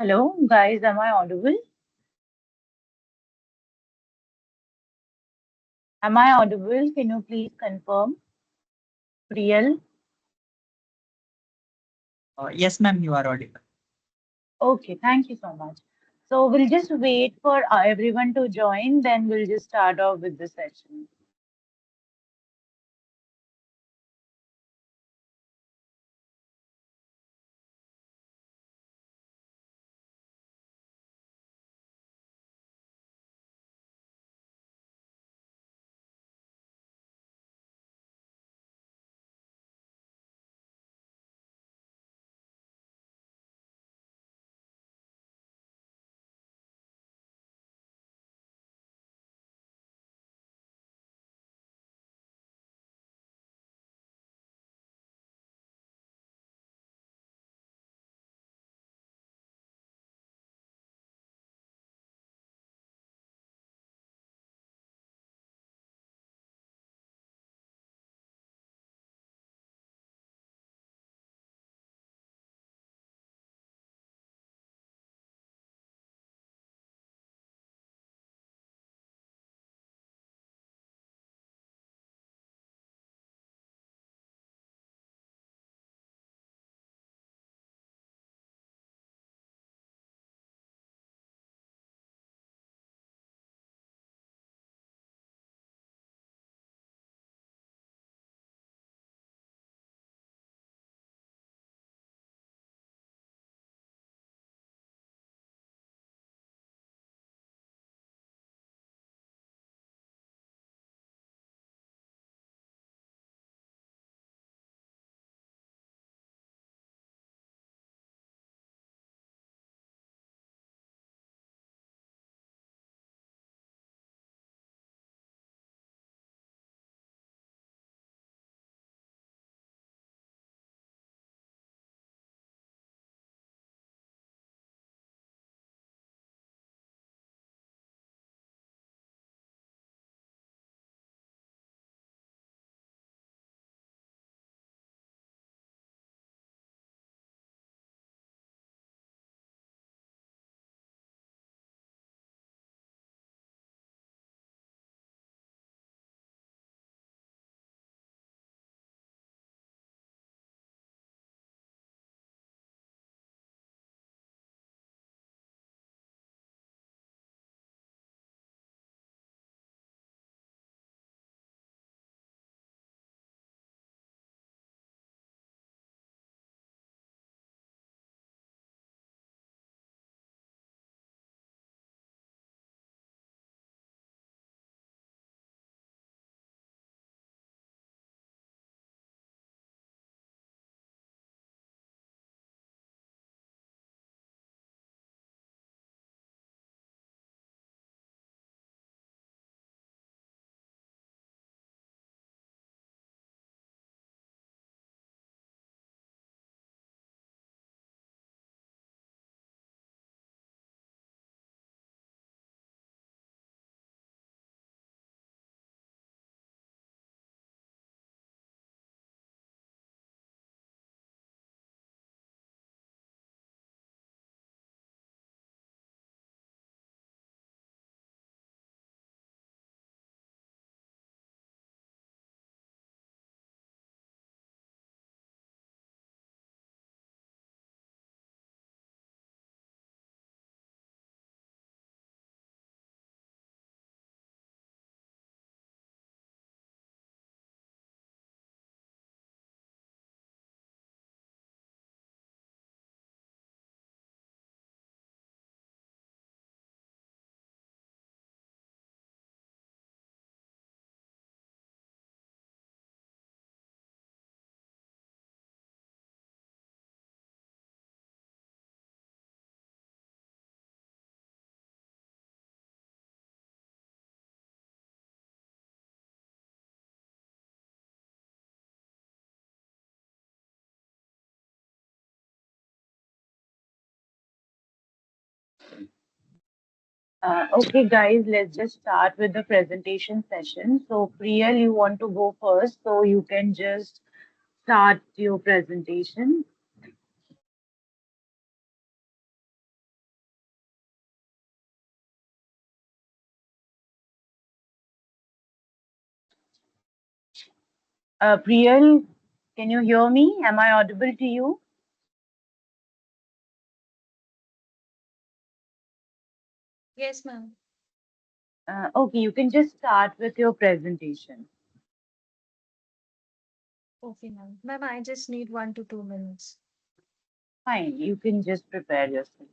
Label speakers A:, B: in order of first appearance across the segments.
A: Hello, guys. Am I audible? Am I audible? Can you please confirm? Real?
B: Yes, ma'am, you are audible.
A: Okay, thank you so much. So we'll just wait for everyone to join, then we'll just start off with the session. Okay, guys, let's just start with the presentation session. So, Priyal, you want to go first, so you can just start your presentation. Priyal, can you hear me? Am I audible to you?
C: Yes, ma'am.
A: Okay, you can just start with your presentation.
C: Okay, ma'am. Ma'am, I just need 1 to 2 minutes.
A: Fine, you can just prepare yourself.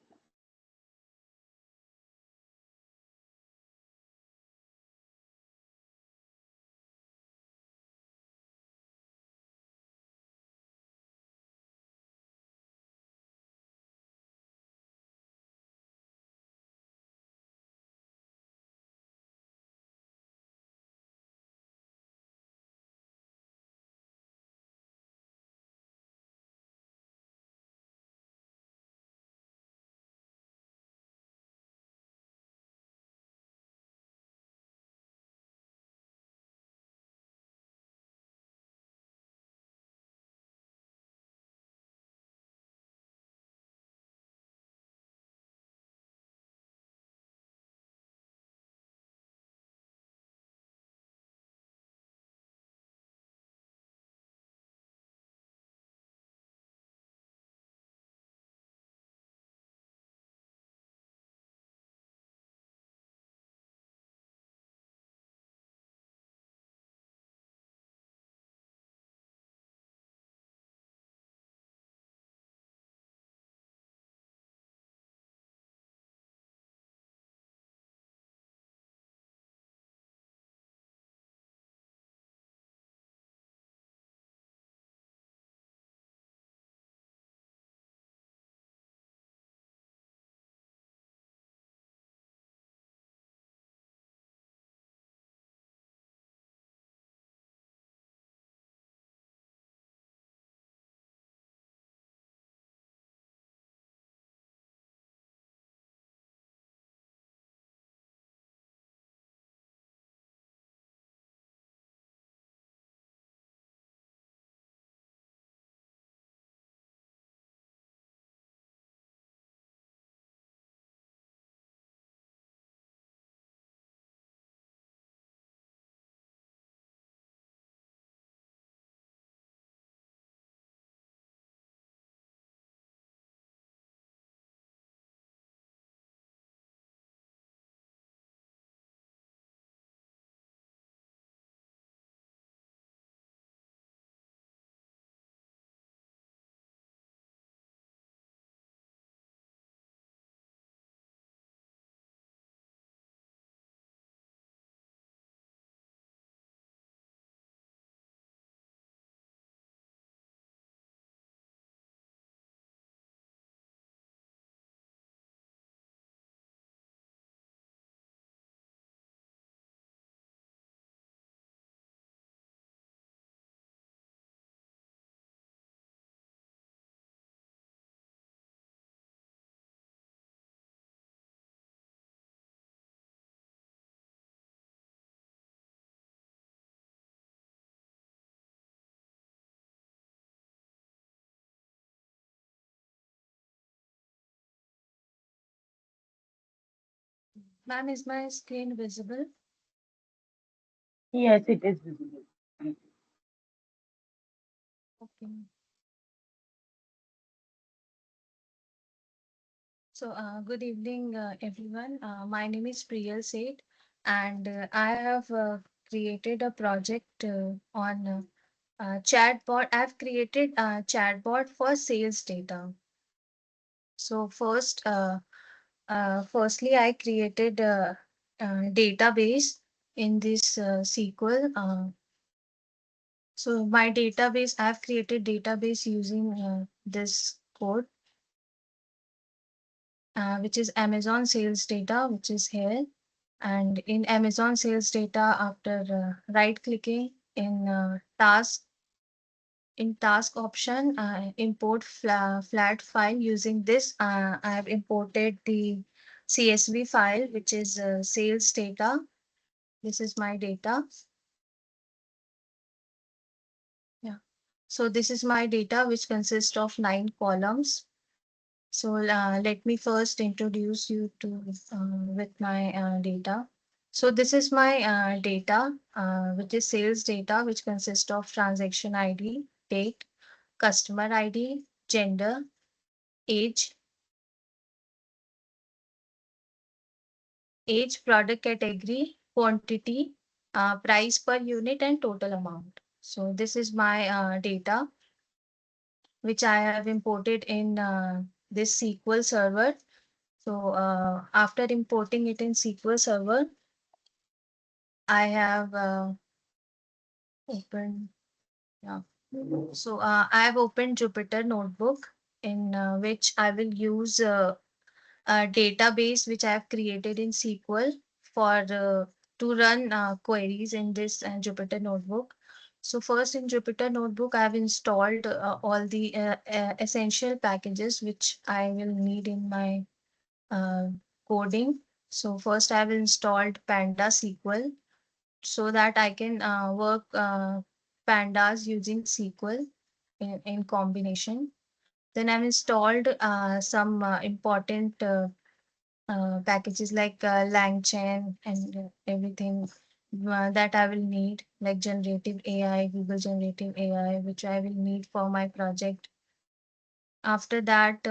C: Ma'am, is my screen visible?
A: Yes, it is visible.
C: Okay. So, good evening, everyone. My name is Priyal Seth, and I have created a project on chatbot. I've created a chatbot for sales data. So, firstly, I created a database in this SQL. So my database, I've created database using this code, which is Amazon sales data, which is here. And in Amazon sales data, after right clicking in task option, import flat file. Using this, I have imported the CSV file, which is sales data. This is my data. Yeah. So this is my data, which consists of 9 columns. So let me first introduce you to with my data. So this is my data, which is sales data, which consists of transaction ID, date, customer ID, gender, age, product category, quantity, price per unit, and total amount. So this is my data, which I have imported in this SQL server. So after importing it in SQL server, I have opened, yeah. So I have opened Jupyter Notebook in which I will use a database which I have created in SQL for to run queries in this Jupyter Notebook. So first in Jupyter Notebook, I have installed all the essential packages which I will need in my uh, coding. So first I have installed Panda SQL so that I can work pandas using SQL in combination. Then I've installed some important packages like LangChain and everything that I will need, like generative AI, Google generative AI, which I will need for my project. After that,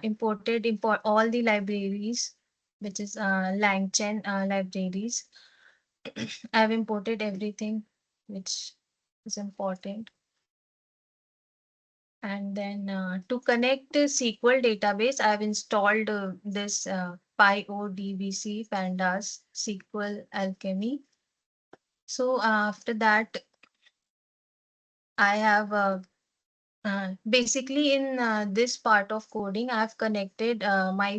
C: imported all the libraries, which is LangChain libraries. I've imported everything which is important. And then to connect the SQL database, I've installed this PyODBC Pandas SQL Alchemy. So after that, I have basically in this part of coding, I've connected my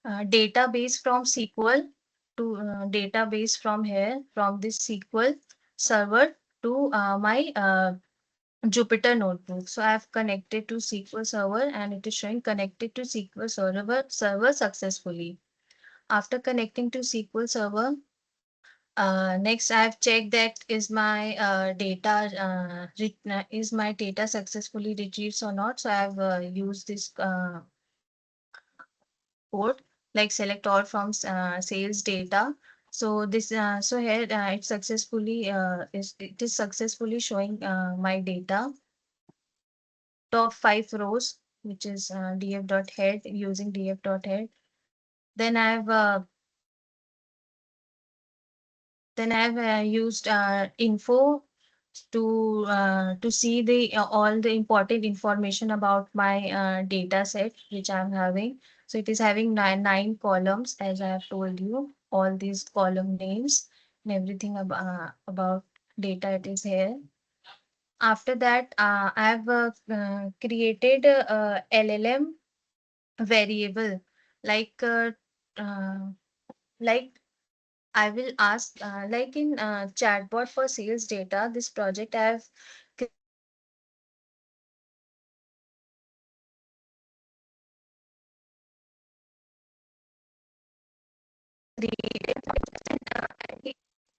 C: database from SQL to database from here, from this SQL server to my Jupyter Notebook. So I have connected to SQL Server and it is showing connected to SQL Server successfully. After connecting to SQL Server, next I have checked that is my data successfully retrieved or not. So I have used this code like select all from sales data. So this so here it is successfully showing my data top 5 rows, which is df.head using df.head. Then I've used info to see the all the important information about my data set which I'm having. So it is having nine columns as I have told you, all these column names and everything about data it is here. After that, I've created a LLM variable like uh, like I will ask like in chatbot for sales data, this project I have created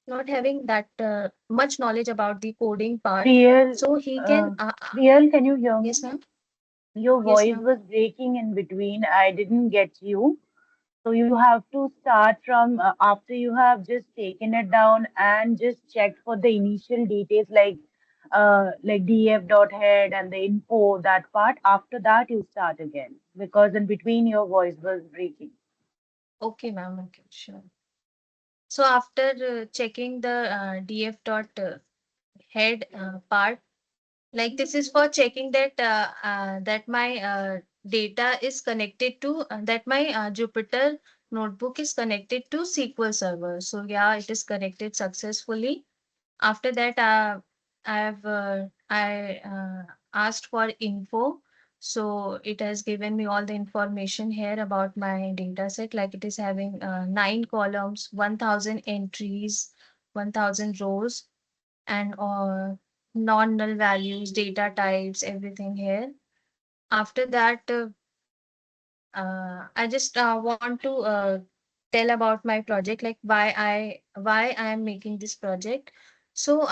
C: not having that much knowledge about the coding part,
A: Priyal,
C: so he
A: uh,
C: can
A: Priyal, can you hear
C: yes
A: me?
C: ma'am.
A: Your
C: Yes
A: voice
C: ma'am.
A: was breaking in between. I didn't get you. So you have to start from after you have just taken it down and just checked for the initial details like df.head and the info, that part. After that, you start again because in between your voice was breaking.
C: Okay ma'am, okay, sure. So after checking the df dot head part, like this is for checking that that my data is connected to that my Jupyter notebook is connected to SQL server. So yeah, it is connected successfully. After that, I asked for info. So it has given me all the information here about my data set. Like it is having 9 columns, 1,000 entries, 1,000 rows, and non-null values, data types, everything here. After that, I just want to tell about my project, like why I am making this project. So,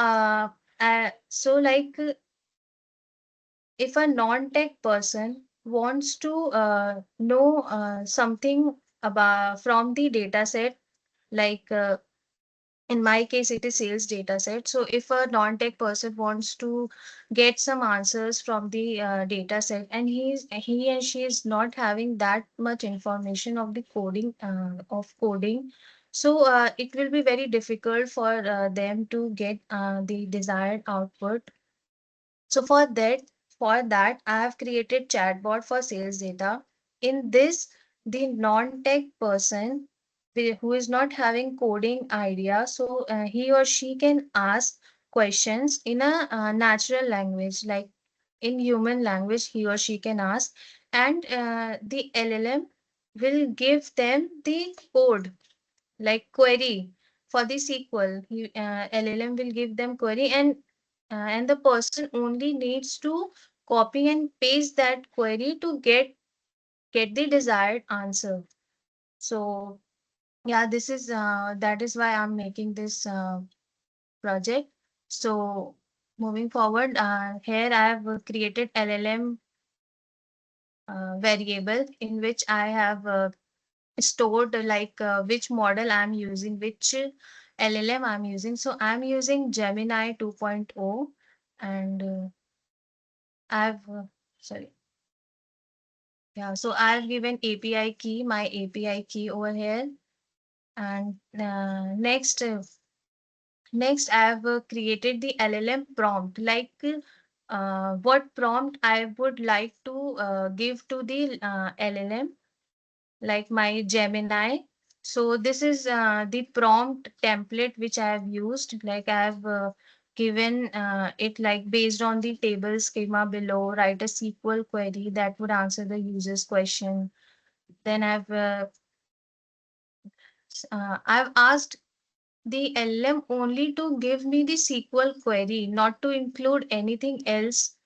C: if a non-tech person wants to know something about from the data set, Like in my case it is sales data set. So if a non-tech person wants to get some answers from the data set, and he and she is not having that much information of the coding, so it will be very difficult for them to get the desired output. So for that, I have created chatbot for sales data. In this, the non-tech person who is not having coding idea, so he or she can ask questions in a natural language, like in human language, he or she can ask, and the LLM will give them the code, like query for the SQL. LLM will give them query, and the person only needs to copy and paste that query to get the desired answer. So yeah, this is that is why I'm making this project. So moving forward, here I have created LLM variable in which I have stored like which model I'm using, which LLM I'm using. So I'm using Gemini 2.0, and I've sorry. Yeah, so I've given API key, my API key over here. And next I've created the LLM prompt, like what prompt I would like to give to the LLM, like my Gemini. So this is the prompt template which I have used. Like I have given it like based on the table schema below, write a SQL query that would answer the user's question. Then I've asked the LM only to give me the SQL query, not to include anything else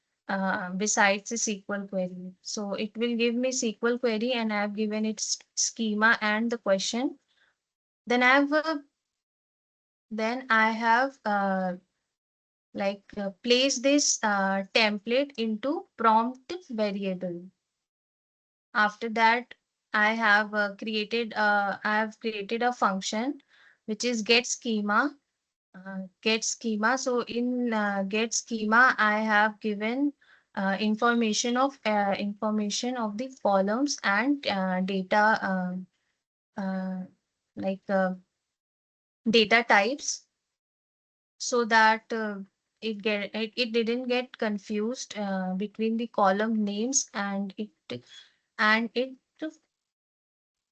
C: besides the SQL query. So it will give me SQL query, and I've given it schema and the question. Then I have placed this template into prompt variable. After that, I have created a function which is get schema. Get schema. So in get schema, I have given information of the columns and data uh, like data types, so that it didn't get confused between the column names, and it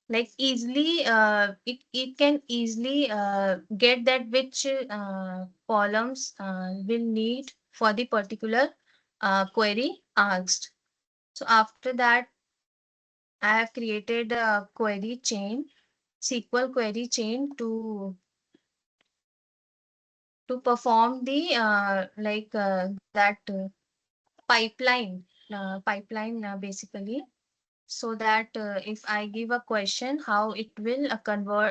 C: like easily it can easily get that which columns will need for the particular query asked. So after that, I have created a query chain, SQL query chain to perform the that pipeline basically, so that if I give a question, how it will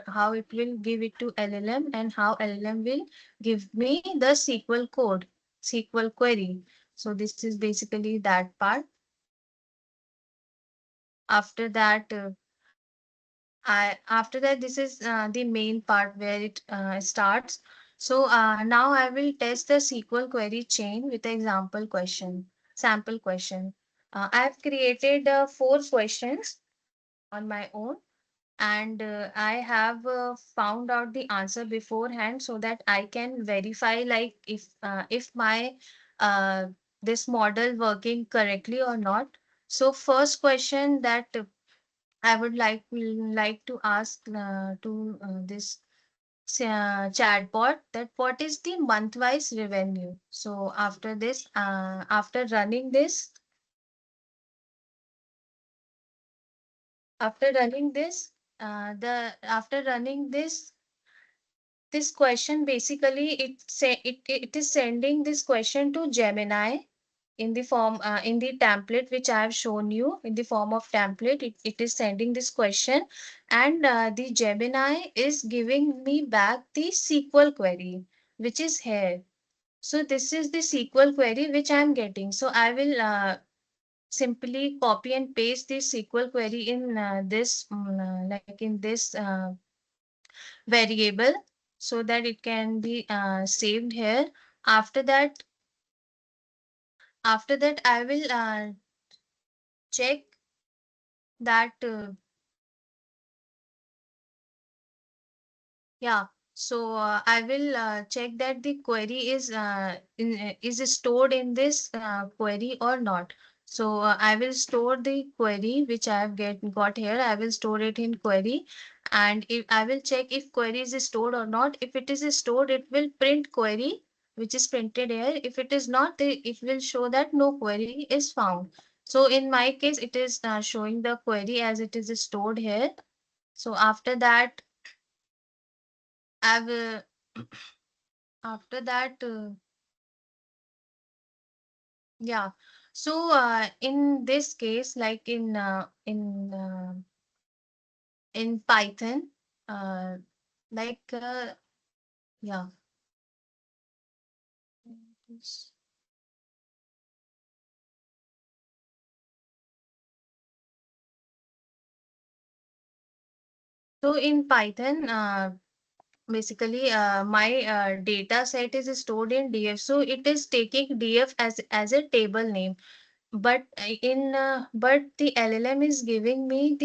C: how it will give it to LLM, and how LLM will give me the SQL code, SQL query. So this is basically that part. After that, this is the main part where it starts. So now I will test the SQL query chain with the sample question. I have created 4 questions on my own, and I have found out the answer beforehand, so that I can verify like if my uh, this model working correctly or not. So first question that I would like to ask to this chatbot, that what is the month-wise revenue. So after this, after running this, the after running this question, basically it is sending this question to Gemini in the form in the template which I have shown you. In the form of template, it is sending this question, and the Gemini is giving me back the SQL query which is here. So this is the SQL query which I am getting. So I will simply copy and paste this SQL query in like in this variable so that it can be saved here. After that, I will check that yeah. So I will check that the query is stored in this query or not. So I will store the query which I have got here. I will store it in query, and if I will check if query is stored or not. If it is stored, it will print query which is printed here. If it is not, it will show that no query is found. So in my case, it is showing the query as it is stored here. So after that, I will after that yeah. So in this case, like in Python, uh, like yeah. So in Python, basically my data set is stored in df, so it is taking df as a table name. But but the llm is giving me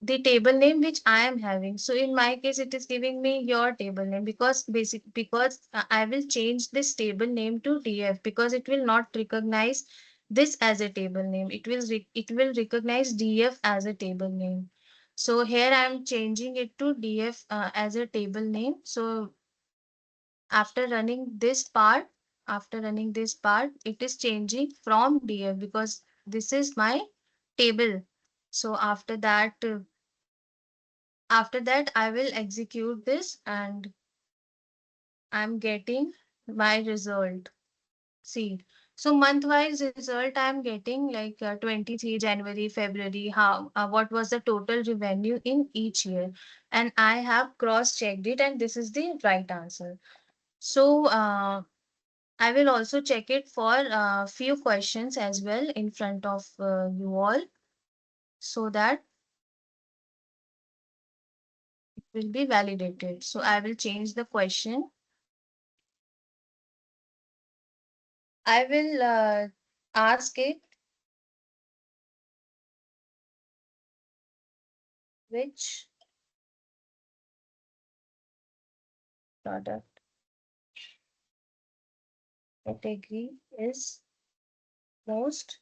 C: the table name which I am having. So in my case, it is giving me your table name, because I will change this table name to df, because it will not recognize this as a table name. It will recognize df as a table name. So here I am changing it to df as a table name. So after running this part, it is changing from df, because this is my table. So after that, I will execute this, and I'm getting my result. See, so month-wise result I'm getting, like 23 January, February, how what was the total revenue in each year, and I have cross-checked it, and this is the right answer. So I will also check it for a few questions as well in front of you all, so that it will be validated. So I will change the question. I will ask it, which product category is most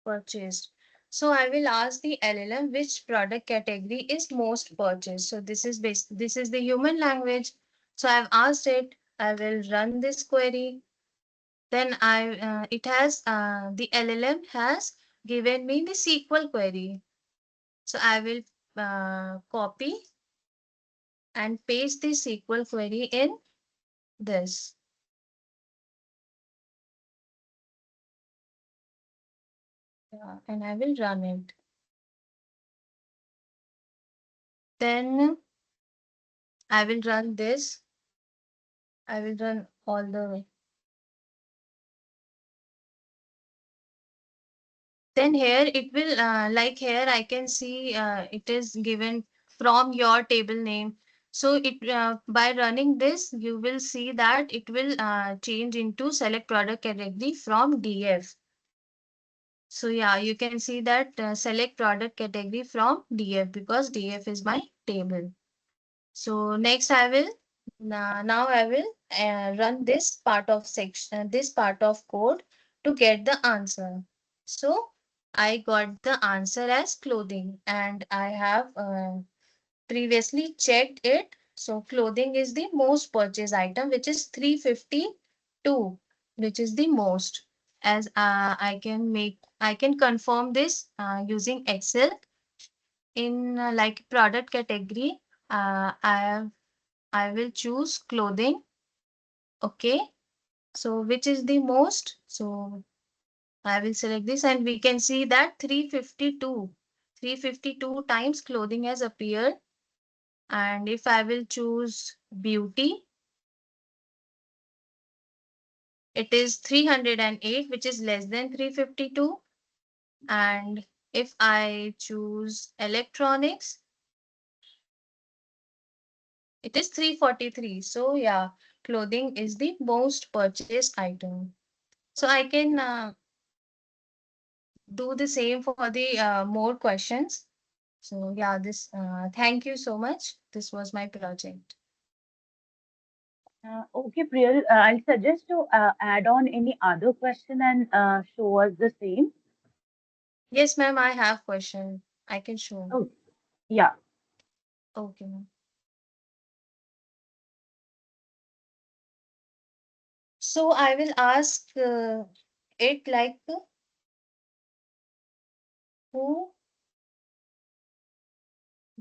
C: purchased. So I will ask the LLM which product category is most purchased. So this is the human language. So I've asked it. I will run this query. Then it has the LLM has given me the SQL query. So I will copy and paste the SQL query in this. And I will run it. Then I will run this. I will run all the. Then here it will, like here I can see it is given from your table name. So by running this, you will see that it will change into select product category from DF. So yeah, you can see that select product category from DF, because DF is my table. So next I will now I will run this part of code to get the answer. So I got the answer as clothing, and I have previously checked it. So clothing is the most purchased item, which is 352, which is the most. As I can confirm this using Excel in like product category. I will choose clothing. Okay. So which is the most? So I will select this, and we can see that 352 times clothing has appeared. And if I will choose beauty, it is 308, which is less than 352. And if I choose electronics, it is 343. So yeah, clothing is the most purchased item. So I can do the same for the more questions. So yeah, this thank you so much. This was my project.
A: Okay, Priyal, I'll suggest to add on any other question and show us the same.
C: Yes, ma'am, I have question. I can show.
A: Oh, yeah.
C: Okay, ma'am. So I will ask it like who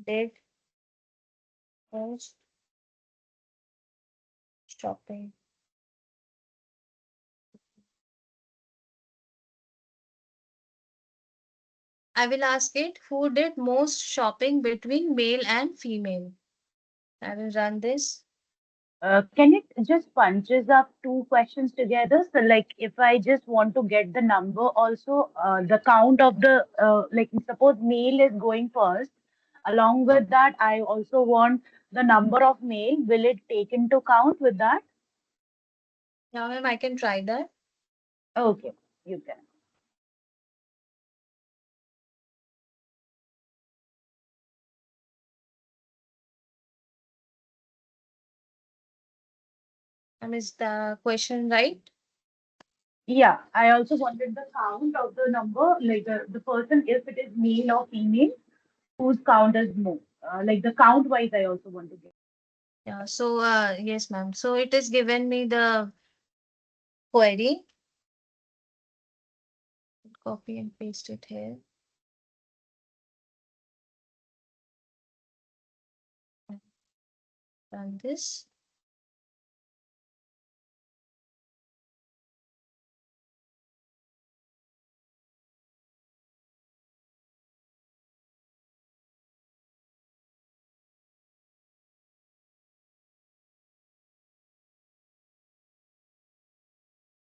C: did most shopping? I will ask it who did most shopping between male and female. I will run this.
A: Can it just punches up two questions together? So, like, if I just want to get the number, also the count of the like, suppose male is going first. Along with that, I also want the number of male. Will it take into count with that?
C: Yeah, ma'am, I can try that.
A: Okay, you can.
C: Is the question right?
A: Yeah, I also wanted the count of the number, like the person, if it is male or female, whose count is more. Like the count wise, I also want to get.
C: Yeah, so yes, ma'am. So it is given me the query. Copy and paste it here. Run this.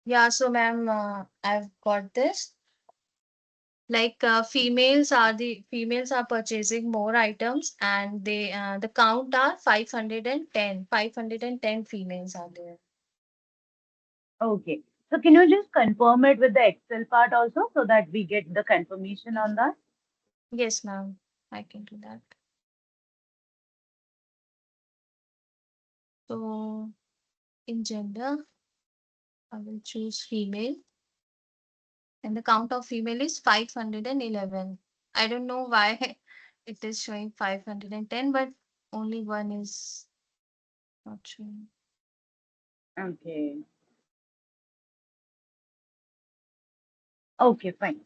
C: Yeah, so ma'am, I've got this. Like females are purchasing more items, and they the count are 510. 510 females are there.
A: Okay. So can you just confirm it with the Excel part also so that we get the confirmation on that?
C: Yes, ma'am. I can do that. So in gender, I will choose female, and the count of female is 511. I don't know why it is showing 510, but only one is not showing.
A: Okay. Okay, fine.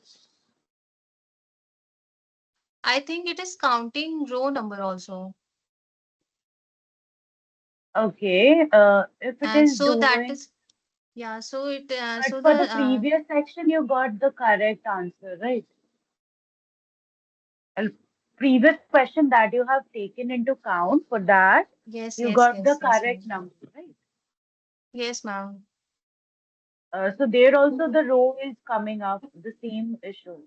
C: I think it is counting row number also.
A: Okay. If it
C: And
A: is
C: so that
A: doing,
C: is, yeah, so it,
A: but
C: so
A: for the
C: the,
A: previous section, you got the correct answer, right? Uh, Previous question that you have taken into count for that,
C: yes,
A: you
C: yes,
A: got the
C: yes, yes,
A: correct
C: ma'am.
A: number, right?
C: Yes, ma'am.
A: So there also the row is coming up, the same issue.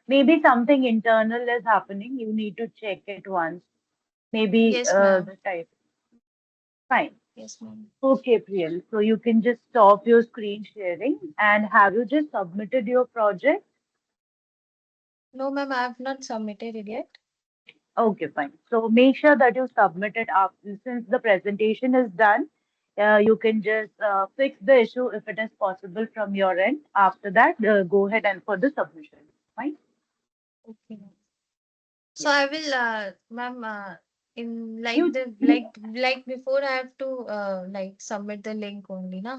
A: Maybe something internal is happening. You need to check it once. Maybe
C: Yes, ma'am.
A: the type. Fine.
C: Yes, ma'am.
A: Okay, Priyal. So you can just stop your screen sharing and have you just submitted your project?
C: No, ma'am, I have not submitted it yet.
A: Okay, fine. So make sure that you submit it after, since the presentation is done. You can just fix the issue if it is possible from your end. After that, go ahead and for the submission. Fine.
C: Okay, ma'am.
A: Yeah.
C: So I will, ma'am, in like
A: You,
C: the
A: you
C: like before I have to like submit the link only, na?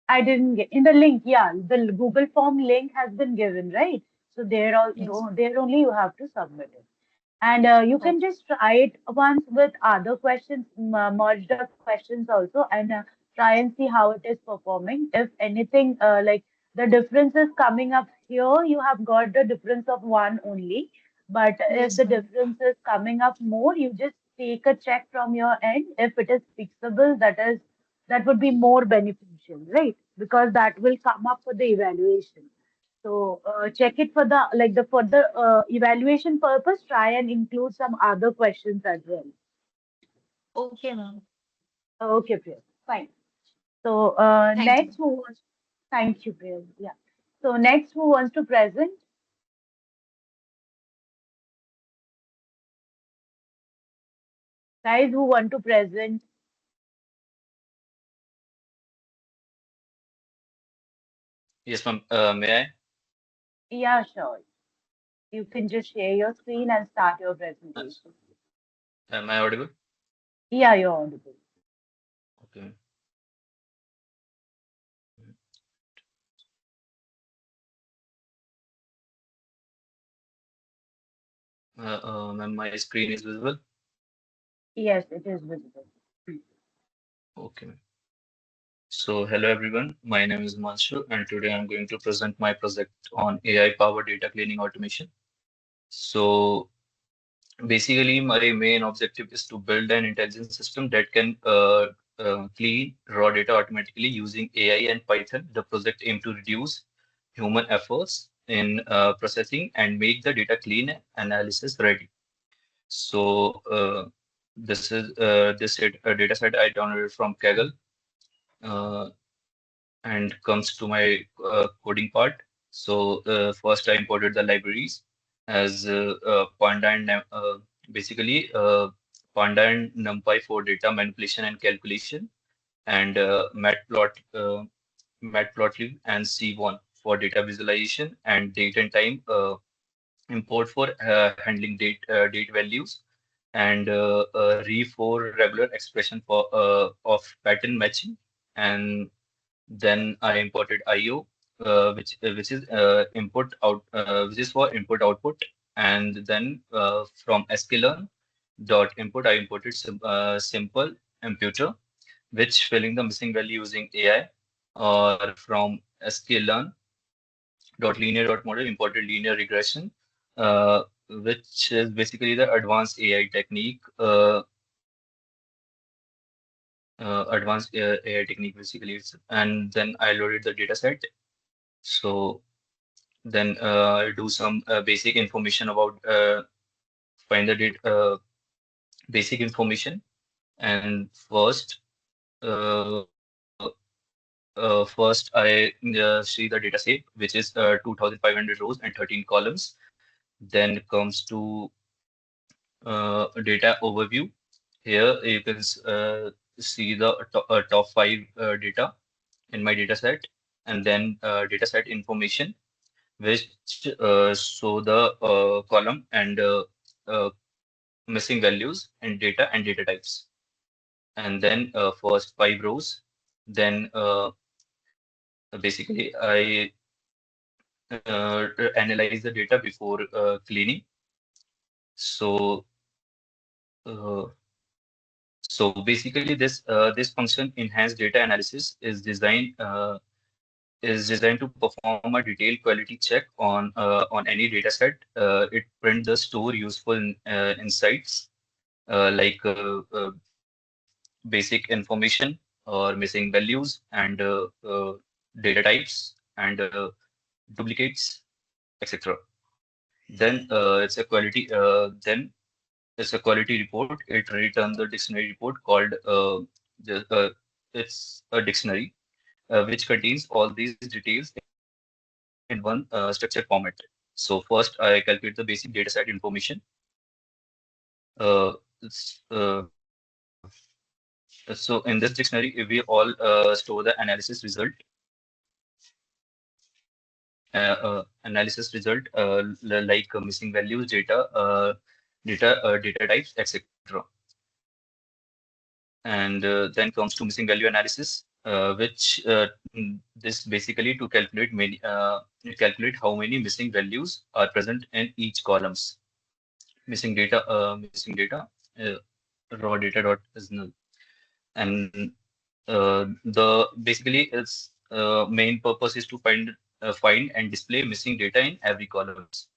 A: I didn't get in the link. Yeah, the Google Form link has been given, right? So
C: Yes.
A: there only you have to submit it. And you
C: Oh,
A: can just try it once with other questions, merged up questions also, and try and see how it is performing. If anything, like the difference is coming up here, you have got the difference of one only. But if
C: yes,
A: the
C: ma'am.
A: difference is coming up more, you just take a check from your end. If it is fixable, that would be more beneficial, right? Because that will come up for the evaluation. So check it for the for the evaluation purpose. Try and include some other questions as well.
C: Okay, ma'am.
A: Okay, Priya. Fine. So
C: Thank you.
A: next who wants? Thank you, Priya. Yeah. So next who wants to present? Guys who want to present?
D: Yes, ma'am. May I?
A: Yeah, sure. You can just share your screen and start your
D: Uh,
A: presentation.
D: Am I audible?
A: Yeah, you're audible.
D: Okay. Ma'am, my screen is visible.
A: Yes, it is visible.
D: Okay. Ma'am. So, hello everyone. My name is Manshu, and today I'm going to present my project on AI-powered data cleaning automation. So, basically, my main objective is to build an intelligent system that can clean raw data automatically using AI and Python. The project aims to reduce human efforts in processing and make the data clean analysis ready. So this is data set I downloaded from Kaggle uh, and comes to my coding part. So first I imported the libraries as Panda and basically Panda and NumPy for data manipulation and calculation, and Matplotlib and C1 for data visualization and date and time import for handling date values, and re for regular expression for of pattern matching. And then I imported IO, which is input out which is for input output. And then from sklearn dot input I imported simple imputer, which filling the missing value using AI, or from sklearn dot linear dot model imported linear regression, which is basically the advanced AI technique. AI technique basically. And then I loaded the data set. So then I do some basic information about find the data, basic information. And uh, first I see the data set, which is 2,500 rows and 13 columns. Then comes to data overview. Here you can see the top five data in my data set, and then data set information, which show the column and uh, missing values in data and data types. And then first five rows. Then basically I analyze the data before cleaning. So uh, so basically this function enhanced data analysis is designed to perform a detailed quality check on any data set. It print the store useful insights like basic information or missing values and data types and duplicates, etc. Then it's a quality report. It returns the dictionary report called the, it's a dictionary which contains all these details in one structured format. So first I calculate the basic data set information. Uh, so in this dictionary, we all store the analysis result, like missing values, data types, etc. And then comes to missing value analysis, which this basically to calculate calculate how many missing values are present in each columns. Missing data, uh, raw data dot is null. And the basically its main purpose is to find and display missing data in every columns.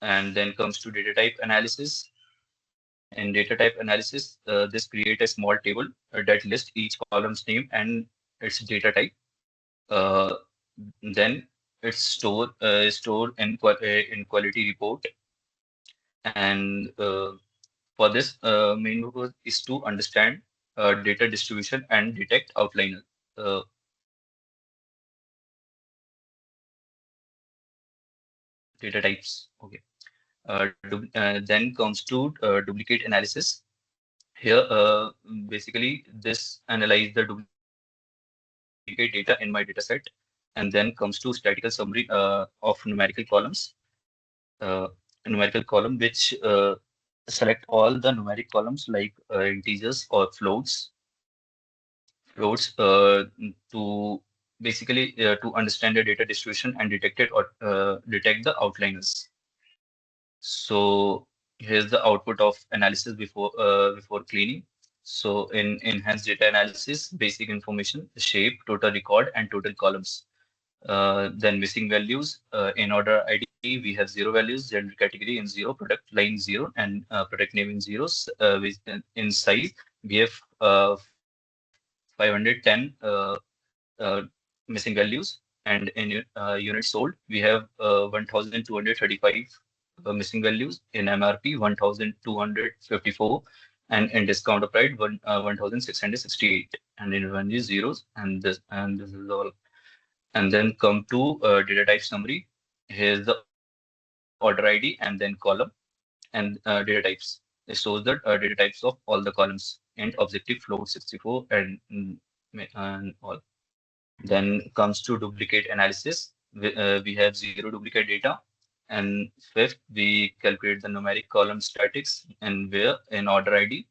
D: And then comes to data type analysis. In data type analysis, this create a small table that lists each column's name and its data type. Uh, then it's stored in quality report, and for this main purpose is to understand data distribution and detect outlier uh, data types. Okay. Then comes to duplicate analysis. Here, basically, this analyze the duplicate data in my data set, and then comes to statistical summary of numerical columns. Numerical column which select all the numeric columns like integers or floats to basically to understand the data distribution and detect the outliners. So here's the output of analysis before cleaning. So in enhanced data analysis, basic information, shape, total record, and total columns. Then missing values in order ID we have zero values, gender category in zero, product line zero, and product name in zeros. In size we have 510 missing values, and in units sold we have 1,235 missing values. In MRP 1,254, and in discount applied 1,668, and in revenue zeros, and this is all. And then come to data type summary. Here's the order ID and then column and data types. It shows the data types of all the columns: int, objective, float, 64, and all. Then comes to duplicate analysis. We have zero duplicate data. And fifth, we calculate the numeric column statics and where in order ID,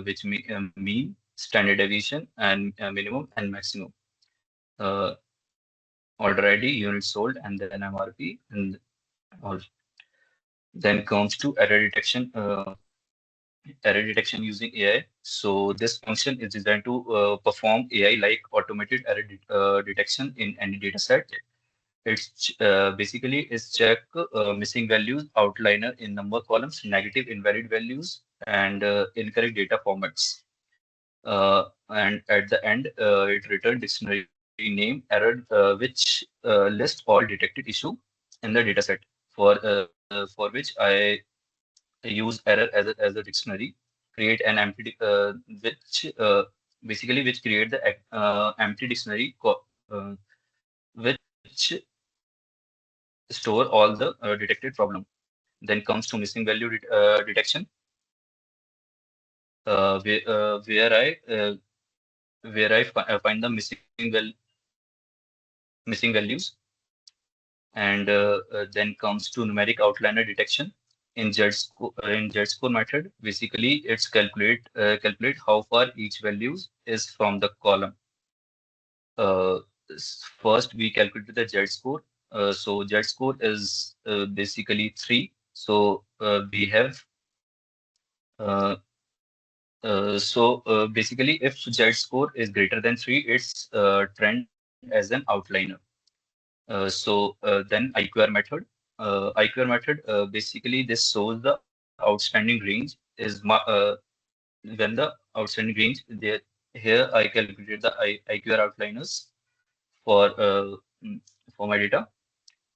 D: which mean, standard deviation, and minimum and maximum. Uh, Order ID, units sold, and then MRP, and all. Then comes to error detection using AI. So this function is designed to perform AI-like automated error detection in any data set. It's basically is check missing values, outliner in number columns, negative invalid values, and incorrect data formats. And at the end, it return dictionary name error, which list all detected issue in the data set, for which I use error as a dictionary, create an which basically which create the empty dictionary which store all the detected problem. Then comes to missing value detection, where I find the missing values. And then comes to numeric outliner detection in Z-score method. Basically, it's calculate how far each values is from the column. First, we calculated the Z-score. So Z-score is basically 3. So we have basically, if Z-score is greater than 3, it's trend as an outliner. Then IQR method. IQR method, basically this shows the outstanding range is when the outstanding range there. Here I calculated the IQR outliners for uh, mm, for my data,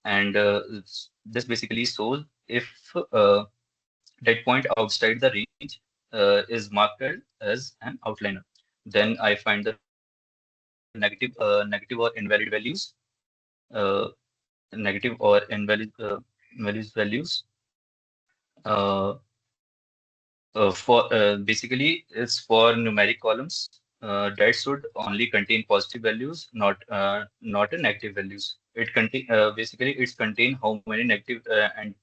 D: and this basically shows if that point outside the range is marked as an outliner. Then I find the negative or invalid values, uh, negative or invalid values. Uh, for basically, it's for numeric columns that should only contain positive values, not a negative values. It contain basically it's contain how many negative and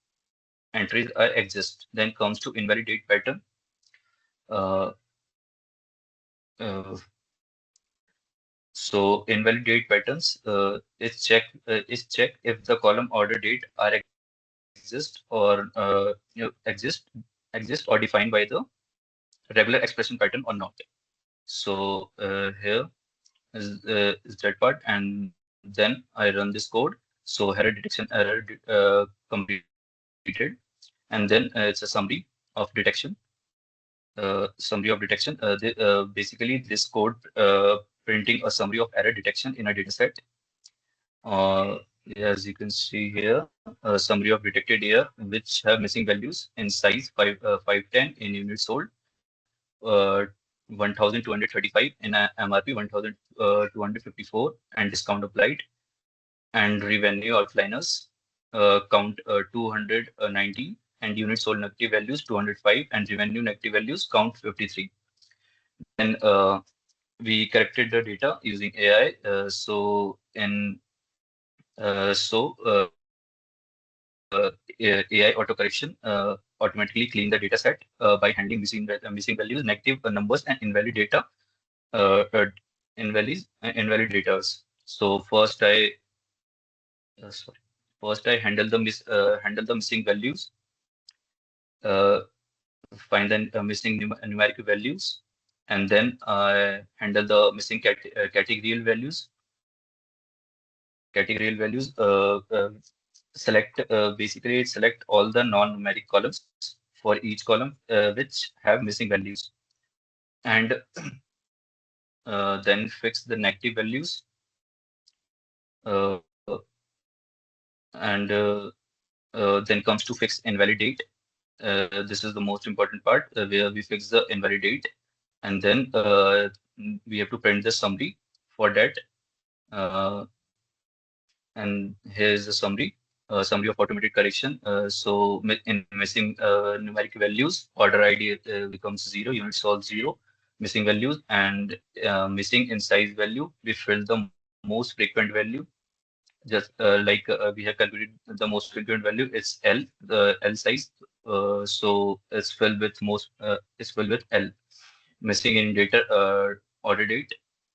D: entries are exist. Then comes to invalidate pattern. Uh, uh, so invalidate patterns is check if the column order date are exist or defined by the regular expression pattern or not. So here is that part, and then I run this code. So error detection completed, and then it's a of detection. Summary of detection. Basically, this code printing a summary of error detection in a data set. Uh, as you can see here, a summary of detected AR which have missing values in size 510 in units sold, uh, 1,235 in MRP 1,254 and discount applied, and revenue outliners count 290 and units sold negative values 205 and revenue negative values count 53. Then we corrected the data using AI. AI auto correction automatically clean the data set by handling missing values, negative numbers, and invalid data, invalid data. So sorry, first I handle the missing values, uh, find the missing numeric values, and then handle the missing categorical values. Categorical values select basically it select all the non-numeric columns for each column which have missing values, and then fix the negative values, uh, and then comes to fix invalidate. This is the most important part where we fix the invalidate, and then we have to print the summary for that. Uh, and here's the summary of automated correction. In missing numeric values, order ID becomes 0, unit solve 0, missing values, and missing in size value, we fill the most frequent value. Just we have calculated the most frequent value is L, the L size. So it's filled with L. Missing in data order date.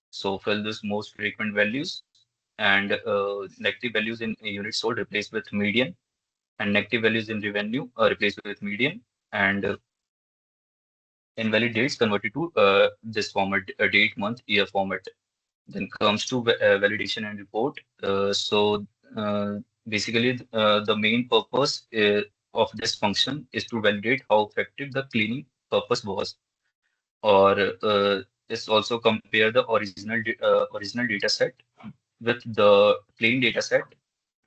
D: So fill this most frequent values, and negative values in units sold replaced with median, and negative values in revenue replaced with median, and invalid dates converted to this format, date, month, year format. Then comes to validation and report. Basically, the main purpose of this function is to validate how effective the cleaning purpose was, or is also compare the original data set with the clean data set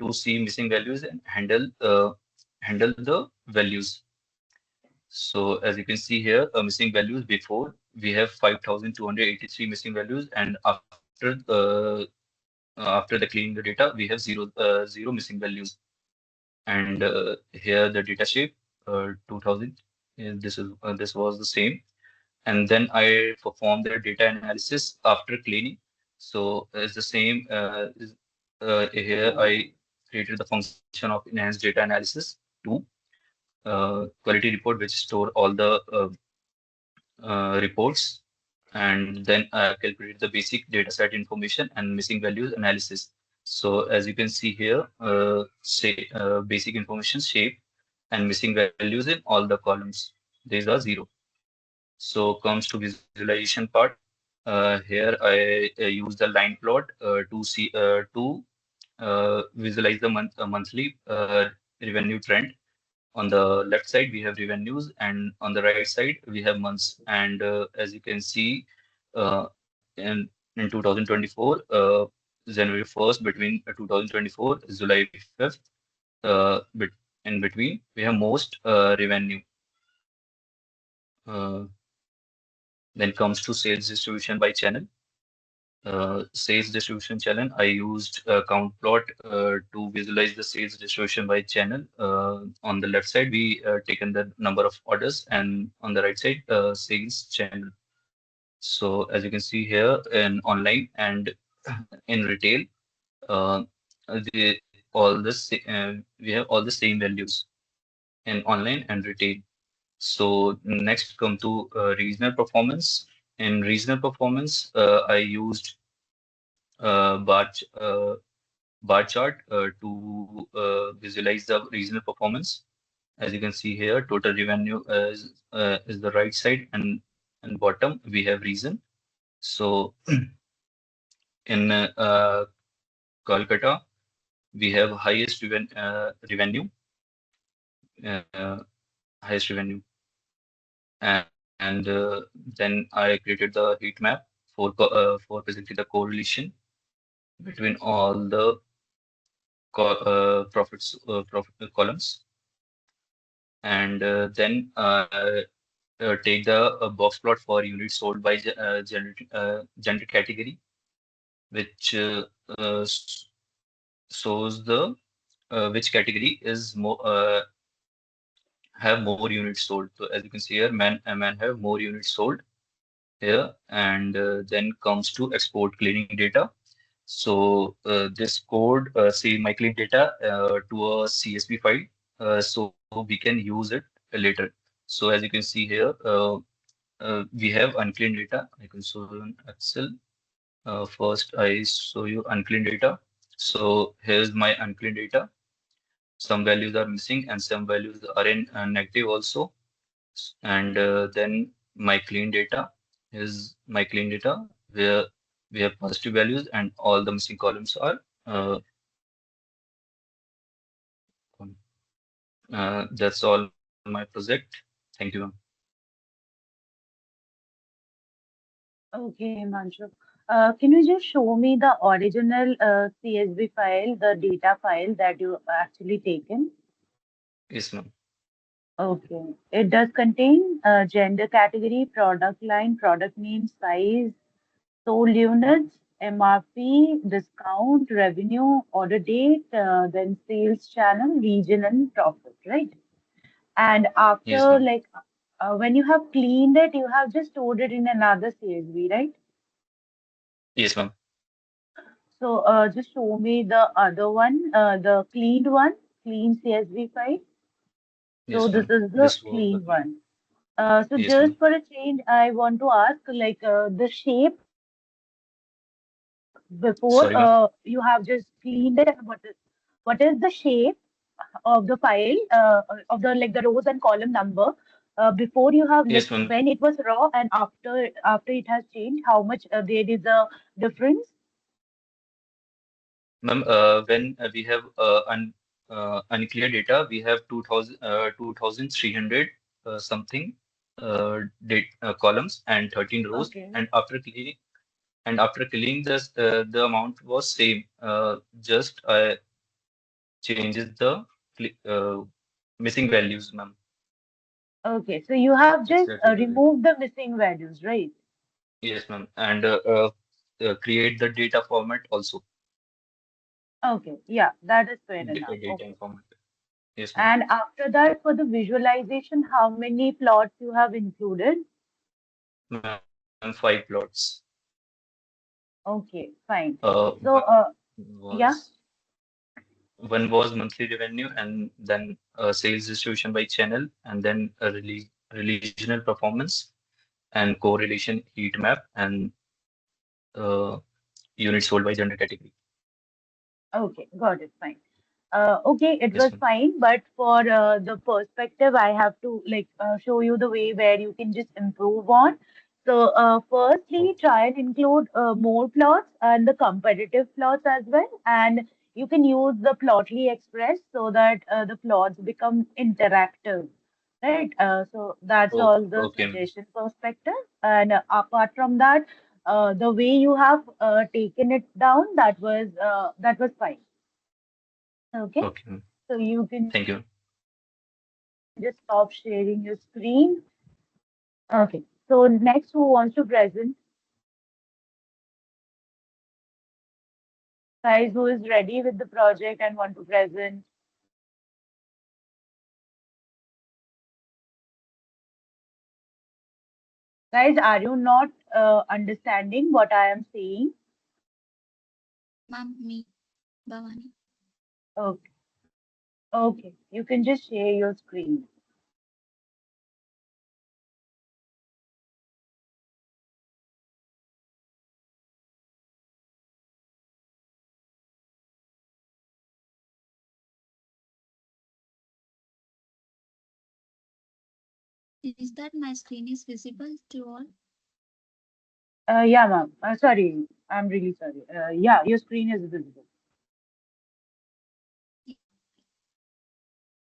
D: to see missing values and handle the values. So as you can see here, missing values before we have 5,283 missing values, and after the cleaning the data, we have zero missing values. And here the data shape 2000. This was the same, and then I perform the data analysis after cleaning. So it's the same. Here I created the function of enhanced data analysis to quality report, which store all the reports, and then calculate the basic data set information and missing values analysis. So as you can see here, say basic information shape and missing values in all the columns. These are 0. So comes to visualization part. Here I use the line plot to visualize the monthly revenue trend. On the left side, we have revenues, and on the right side, we have months. And as you can see, uh, in 2024, January 1st, between 2024, July 5th, bit in between, we have most revenue. Uh, then comes to sales distribution by channel. Sales distribution channel, I used count plot to visualize the sales distribution by channel. On the left side, we taken the number of orders, and on the right side, sales channel. So as you can see here in online and in retail, uh, we have all the same values in online and retail. So next come to regional performance. In regional performance, I used bar bar chart to visualize the regional performance. As you can see here, total revenue is the right side, and bottom we have region. So in Kolkata, we have revenue, uh, highest revenue, and then I created the heat map for presenting the correlation between all the profit columns, and then take the box plot for units sold by gender category, which shows the which category is more have more units sold. So as you can see here, man have more units sold here, and then comes to export cleaning data. So this code see my clean data to a CSV file, so we can use it later. So as you can see here, we have unclean data. I can show you in Excel. First, I show you unclean data. So here's my unclean data. Some values are missing and some values are in negative also. And then my clean data is my clean data where we have positive values and all the missing columns are that's all my project. Thank you.
A: Okay, Himanshu. Can you just show me the original CSV file, the data file that you actually taken?
D: Yes, ma'am.
A: Okay. It does contain gender category, product line, product name, size, sold units, MRP, discount, revenue, order date, then sales channel, region, and profit, right? And
D: Yes,
A: after,
D: ma'am.
A: like, when you have cleaned it, you have just stored it in another CSV, right?
D: Yes, ma'am.
A: So just show me the other one, the cleaned one, clean CSV file. So
D: Yes,
A: this
D: ma'am.
A: is the
D: This was the
A: clean
D: clean.
A: one. So
D: Yes, ma'am.
A: just for a change, I want to ask, like, the shape before
D: Sorry, ma'am.
A: you have just cleaned it, and what is the shape of the file of the like the rows and column number before you have like
D: Yes, ma'am.
A: when it was raw and after it has changed, how much there is a difference?
D: Ma'am, when we have unclear data, we have 2,300 something date columns and 13 rows.
A: Okay.
D: And after cleaning this, the amount was same. Just changes the missing values, ma'am.
A: Okay, so you have just
D: Exactly the way.
A: removed the missing values, right?
D: Yes, ma'am. And create the data format also.
A: Okay, yeah, that is fair enough.
D: Data
A: Okay.
D: in format. Yes, ma'am.
A: And after that, for the visualization, how many plots you have included?
D: Ma'am, 5 plots.
A: Okay, fine. So,
D: One
A: yeah,
D: was one was monthly revenue, and then sales distribution by channel, and then a regional performance and correlation heat map and uh, units sold by gender category.
A: okay, got it, fine. Okay, it
D: Yes,
A: was
D: ma'am.
A: fine, but for the perspective, I have to like show you the way where you can just improve on. So, firstly,
D: Okay.
A: try and include more plots and the competitive plots as well, and you can use the Plotly Express so that the plots become interactive, right? So that's all the
D: Okay, ma'am.
A: suggestion perspective, and apart from that, the way you have taken it down, that was fine. Okay.
D: Okay, ma'am.
A: So you can
D: Thank you.
A: just stop sharing your screen. Okay. So next, who wants to present? Guys, who is ready with the project and want to present? Guys, are you not understanding what I am saying?
C: Ma'am, me, Bhavani.
A: Okay. Okay. You can just share your screen.
C: Is that my screen is visible to all?
A: Yeah, ma'am. Sorry. I'm really sorry. Yeah, your screen is visible.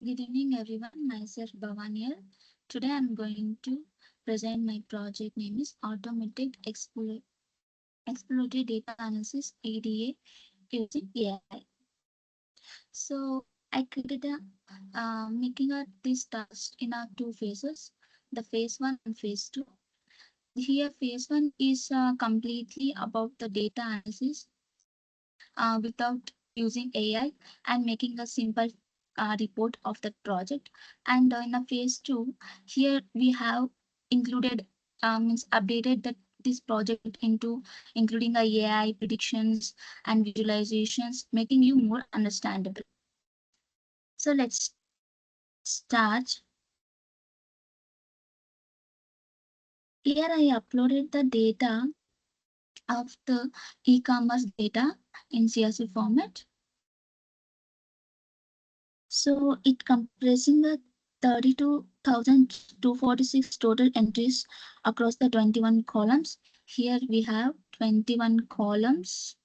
C: Good evening, everyone. Myself, Bhavani here. Today, I'm going to present my project name is Automatic Exploratory Data Analysis (ADA) using AI.
E: So I created a making a this task in our two phases, the phase one and phase two. Here, phase one is completely about the data analysis without using AI and making a simple report of the project. And in a phase two, here we have included means updated that this project into including a AI predictions and visualizations, making you more understandable. So let's start. Here I uploaded the data of the e-commerce data in CSV format. So it compressing the 32,246 total entries across the 21 columns. Here we have 21 columns.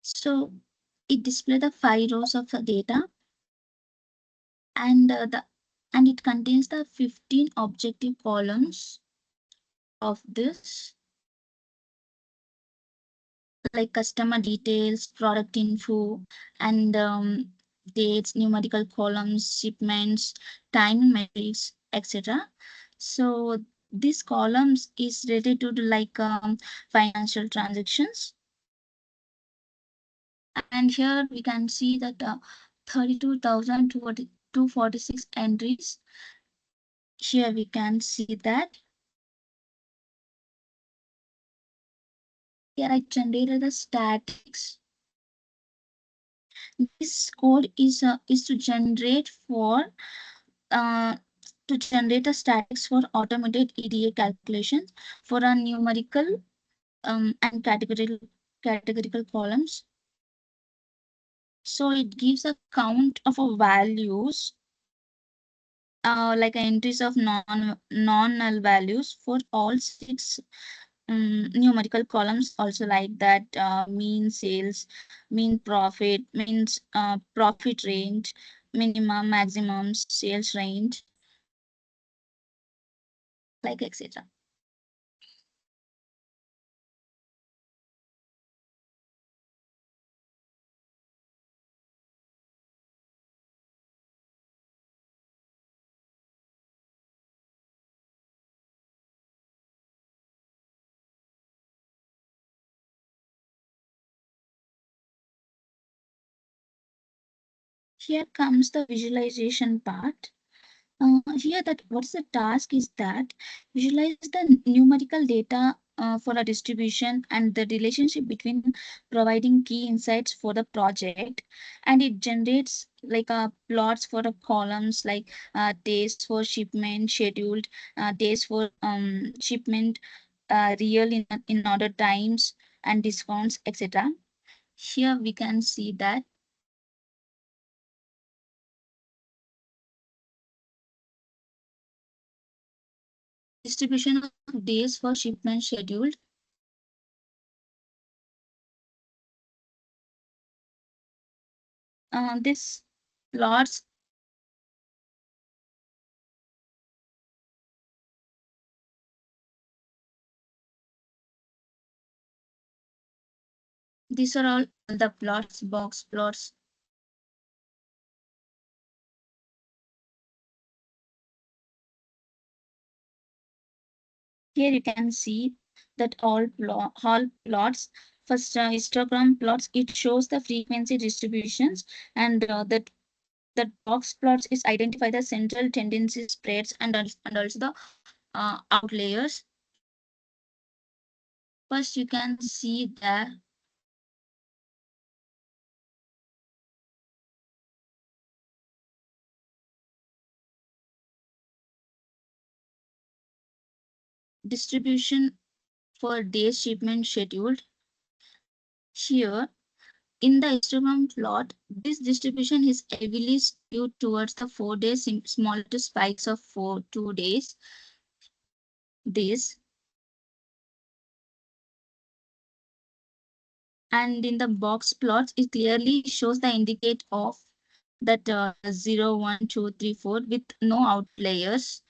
E: So it displays the 5 rows of the data and it contains the 15 objective columns of this, like customer details, product info, and dates, numerical columns, shipments, time metrics, etc. So these columns is related to like financial transactions. And here we can see that 32,246 entries. Here we can see that. Here I generated the statics. This code is to generate for uh, to generate a statics for automated EDA calculations for a numerical and categorical columns. So it gives a count of values like entries of non-null values for all 6 numerical columns, also like that mean sales, mean profit, means profit range, minimum, maximum sales range, like etc. Here comes the visualization part. Here that what's the task is that visualize the numerical data for a distribution and the relationship between providing key insights for the project, and it generates like plots for the columns like days for shipment scheduled, days for shipment, real in order times and discounts, etc. Here we can see that distribution of days for shipment scheduled. This plots these are all the plots, box plots. Here you can see that all plots. First, histogram plots, it shows the frequency distributions, and that box plots is identify the central tendency spreads and also the outliers. First, you can see the distribution for days shipment scheduled. Here, in the histogram plot, this distribution is heavily skewed towards the 4 days, smaller spikes of 2 days. This, and in the box plots, it clearly shows the indicate of that 0, 1, 2, 3, 4 with no outliers.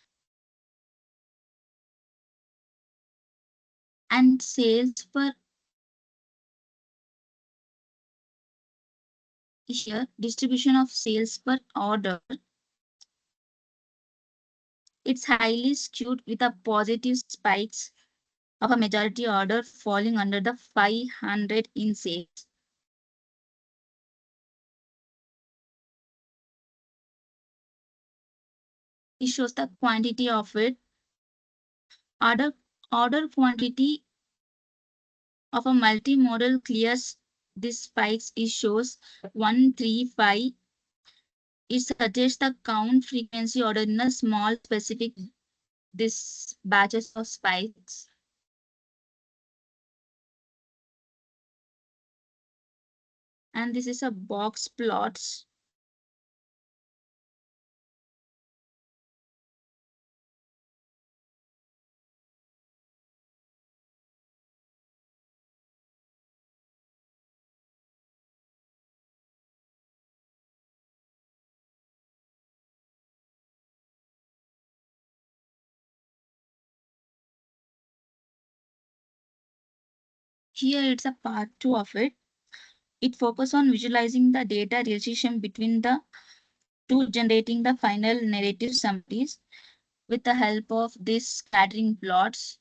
E: And sales per here distribution of sales per order. It's highly skewed with a positive spikes of a majority order falling under the 500 in sales. It shows the quantity of it. Order order quantity of a multimodal clears these spikes. It shows 135. It suggests the count frequency order in a small specific this batches of spikes. And this is a box plots. Here it's a part 2 of it. It focuses on visualizing the data relationship between the two, generating the final narrative summaries with the help of these scattering plots.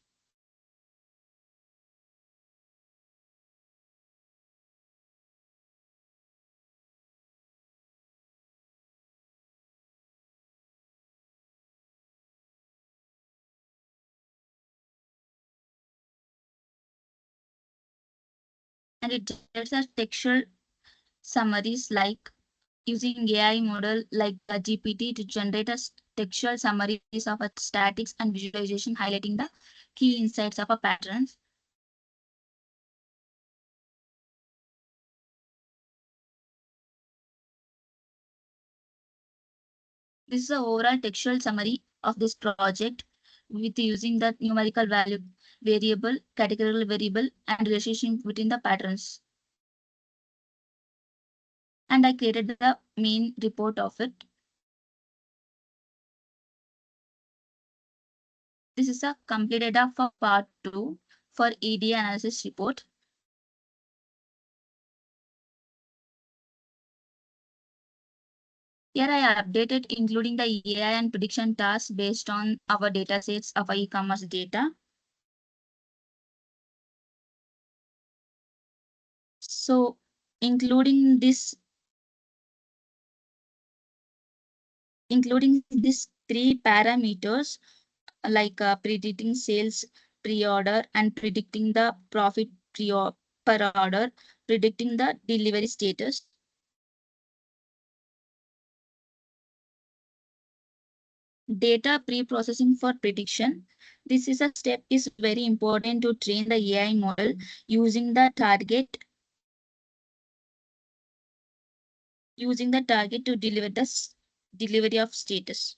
E: And it generates a textual summaries like using AI model like the GPT to generate a textual summaries of a statics and visualization highlighting the key insights of a pattern. This is the overall textual summary of this project with using the numerical value variable, categorical variable, and relationship between the patterns. And I created the main report of it. This is a complete data for part 2 for EDA analysis report. Here I updated including the AI and prediction tasks based on our data sets of our e-commerce data. So including these 3 parameters like predicting sales pre-order and predicting the profit per order, predicting the delivery status. Data pre-processing for prediction. This is a step is very important to train the AI model using the target to deliver the delivery of status.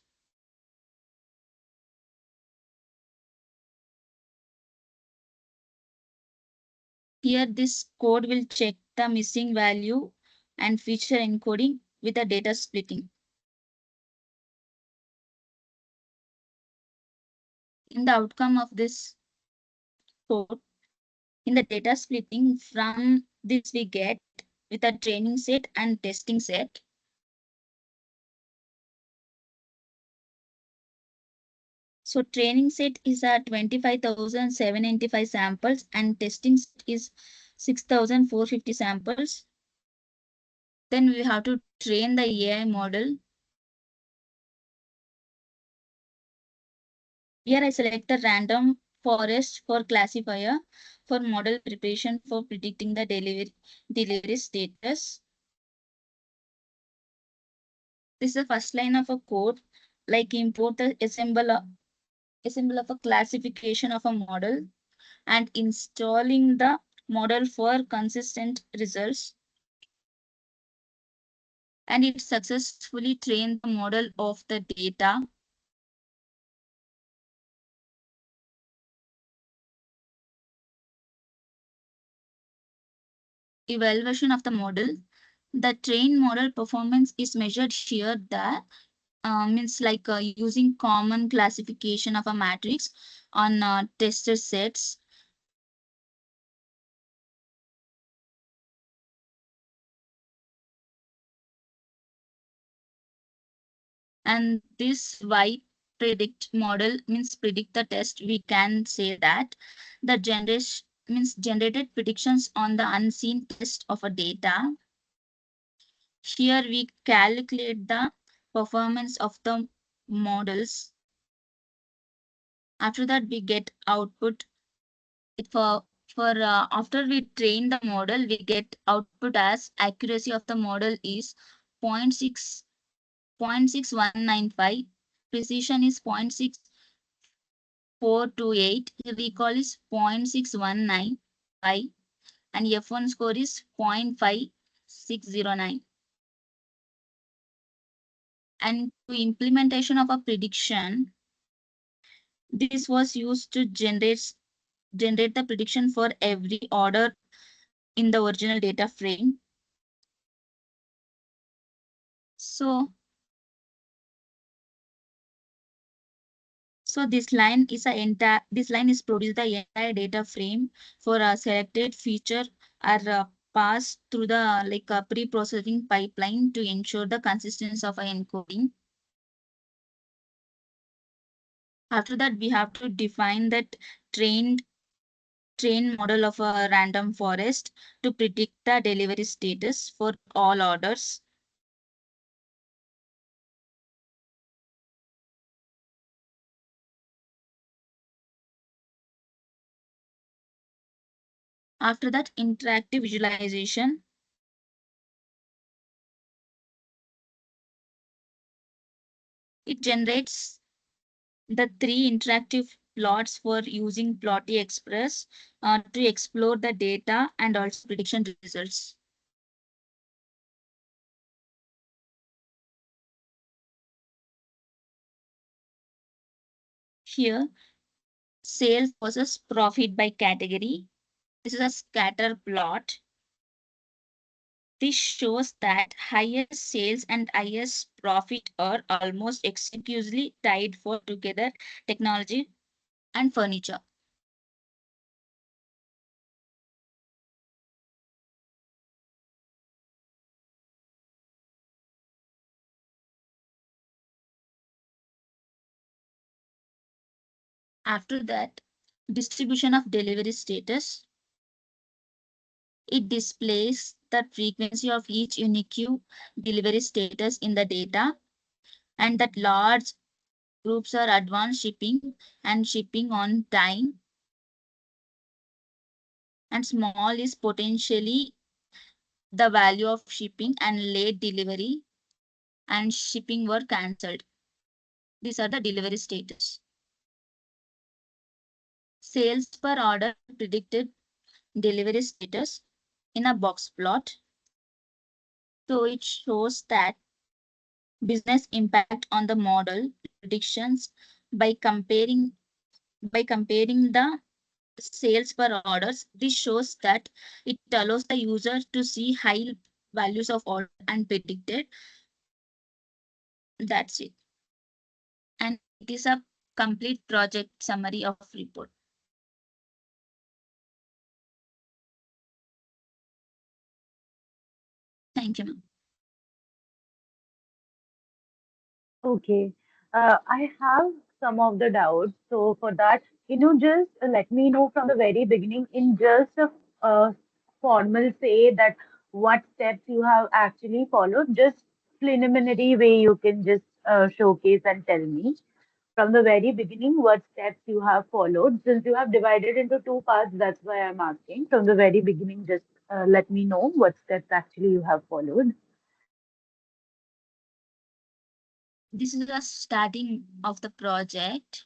E: Here this code will check the missing value and feature encoding with the data splitting. In the outcome of this code, in the data splitting, from this we get with a training set and testing set. So training set is at 25,795 samples and testing set is 6,450 samples. Then we have to train the AI model. Here I select the random forest for classifier for model preparation for predicting the delivery status. This is the first line of a code, like import the assemble of a classification of a model and installing the model for consistent results. And it successfully trained the model of the data. Evaluation of the model. The trained model performance is measured here that means like using common classification of a matrix on tester sets. And this y predict model means predict the test. We can say that the generation means generated predictions on the unseen test of a data. Here we calculate the performance of the models. After that, we get output. For after we train the model, we get output as accuracy of the model is 0.6 0.6195, precision is 0.6428, recall is 0.6195, and F1 score is 0.5609. And to implementation of a prediction, this was used to generate the prediction for every order in the original data frame. So this line is produce the entire data frame for a selected feature are passed through the pre-processing pipeline to ensure the consistency of encoding. After that, we have to define that trained model of a random forest to predict the delivery status for all orders. After that, interactive visualization. It generates the three interactive plots for using Plotty Express to explore the data and also prediction results. Here, sales versus profit by category. This is a scatter plot. This shows that highest sales and highest profit are almost exclusively tied for together technology and furniture. After that, distribution of delivery status. It displays the frequency of each unique delivery status in the data, and that large groups are advanced shipping and shipping on time, and small is potentially the value of shipping and late delivery and shipping were cancelled. These are the delivery status. Sales per order predicted delivery status in a box plot. So it shows that business impact on the model predictions by comparing the sales per orders. This shows that it allows the user to see high values of order and predicted. That's it. And it is a complete project summary of report. Thank you, ma'am.
A: Okay. I have some of the doubts. So for that, can you just let me know from the very beginning in just a formal say that what steps you have actually followed? Just preliminary way you can just showcase and tell me from the very beginning what steps you have followed. Since you have divided into two parts, that's why I'm asking. From the very beginning, just let me know what steps actually you have followed.
E: This is the starting of the project.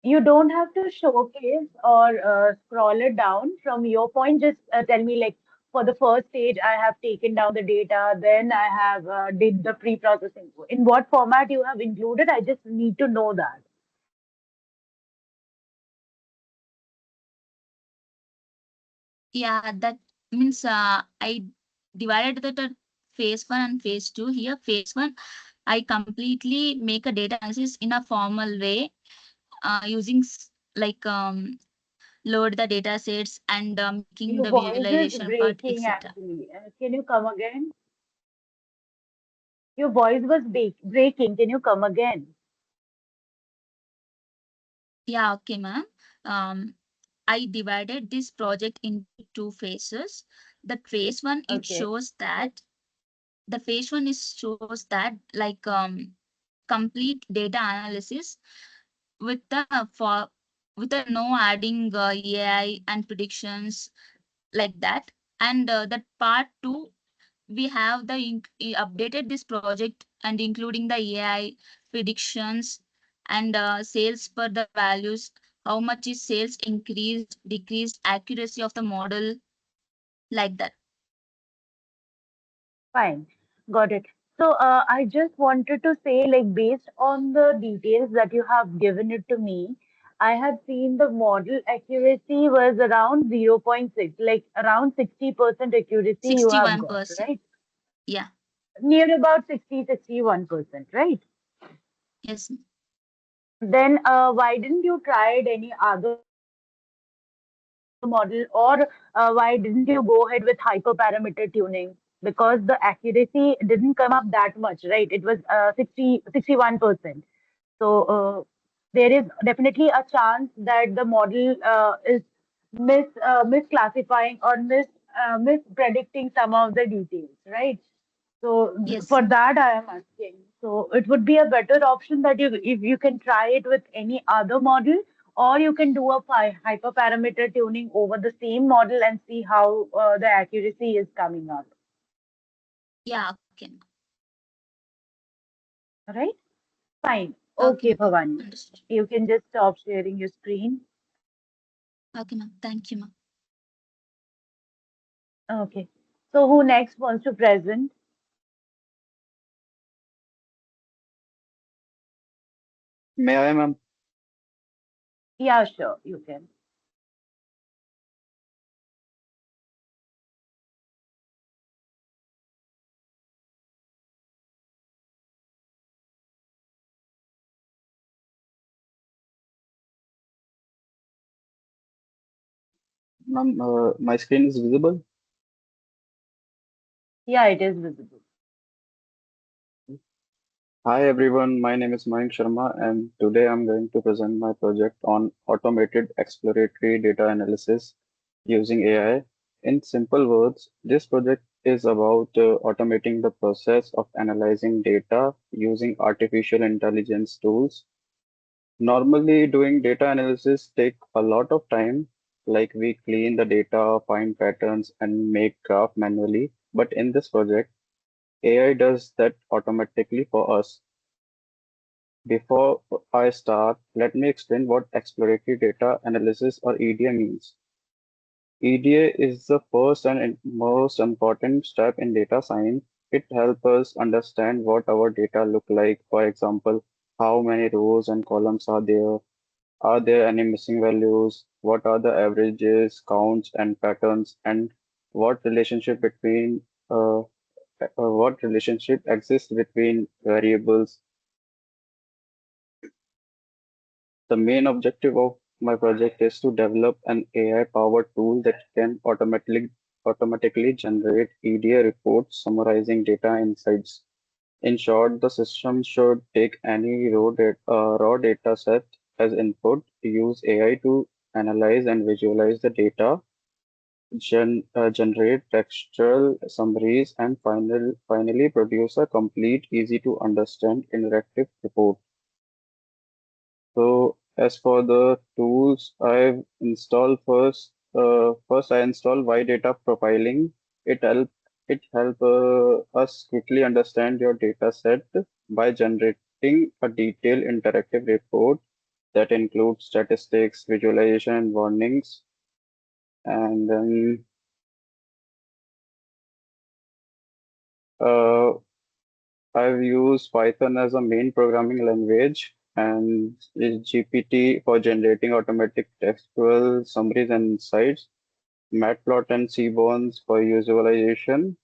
A: You don't have to showcase or scroll it down from your point. Just tell me, like, for the first stage, I have taken down the data, then I have did the pre-processing. In what format you have included, I just need to know that.
E: Yeah, that means I divided the phase one and phase two. Here, phase one, I completely make a data analysis in a formal way using load the data sets and making
A: Your
E: the
A: voice is
E: visualization part,
A: breaking
E: etc.
A: actually. Can you come again? Your voice was breaking. Can you come again?
E: Yeah, okay, ma'am. Um, I divided this project into two phases. The phase one, it
A: Okay,
E: shows that the phase one is shows that like complete data analysis with the for with the no adding AI and predictions like that. And that part two, we have the updated this project and including the AI predictions and sales per the values, how much is sales increased, decreased, accuracy of the model, like that.
A: fine. Got it. So, I just wanted to say, like, based on the details that you have given it to me, I have seen the model accuracy was around zero point 0.6, like around 60% accuracy you have got,
E: 61%.
A: right?
E: Yeah.
A: Near about 60, 61%, right?
E: Yes.
A: Then, why didn't you try any other model, or why didn't you go ahead with hyperparameter tuning? Because the accuracy didn't come up that much, right? It was 61%. So there is definitely a chance that the model is misclassifying or mispredicting some of the details, right? So
E: Yes.
A: for that, I am asking. So it would be a better option that you, if you can try it with any other model, or you can do a hyperparameter tuning over the same model and see how the accuracy is coming up.
E: Yeah, okay.
A: All right? Fine.
E: Okay,
A: Okay,
E: ma'am.
A: Bhavani.
E: Understood.
A: You can just stop sharing your screen.
E: Okay, ma'am. Thank you, ma'am.
A: Okay. So who next wants to present?
F: May I, ma'am?
A: Yeah, sure, you can.
F: Ma'am, my screen is visible.
A: Yeah, it is visible.
F: Hi everyone, my name is Mayank Sharma and today I'm going to present my project on automated exploratory data analysis using AI. In simple words, this project is about automating the process of analyzing data using artificial intelligence tools. Normally, doing data analysis take a lot of time, like we clean the data, find patterns, and make graph manually. But in this project, AI does that automatically for us. Before I start, let me explain what exploratory data analysis or EDA means. EDA is the first and most important step in data science. It helps us understand what our data look like. For example, how many rows and columns are there? Are there any missing values? What are the averages, counts, and patterns? And what relationship between what relationship exists between variables? The main objective of my project is to develop an AI-powered tool that can automatically generate EDA reports summarizing data insights. In short, the system should take any raw data set as input, use AI to analyze and visualize the data, generate textual summaries, and finally produce a complete, easy to understand interactive report. So as for the tools I've installed first I installed Y data profiling. It help us quickly understand your data set by generating a detailed interactive report that includes statistics, visualization, and warnings. And then uh, I've used Python as a main programming language and GPT for generating automatic textual summaries and insights, Matplot and Seaborns for visualization,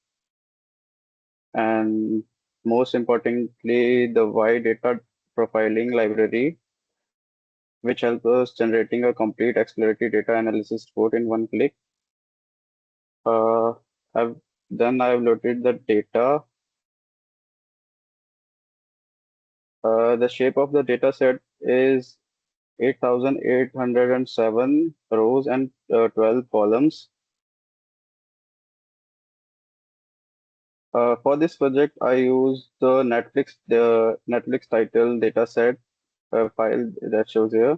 F: and most importantly, the Y data profiling library, which helps us generating a complete exploratory data analysis report in one click. Uh, I've I've loaded the data The shape of the data set is 8,807 rows and 12 columns. For this project, I used the Netflix title dataset file that shows here.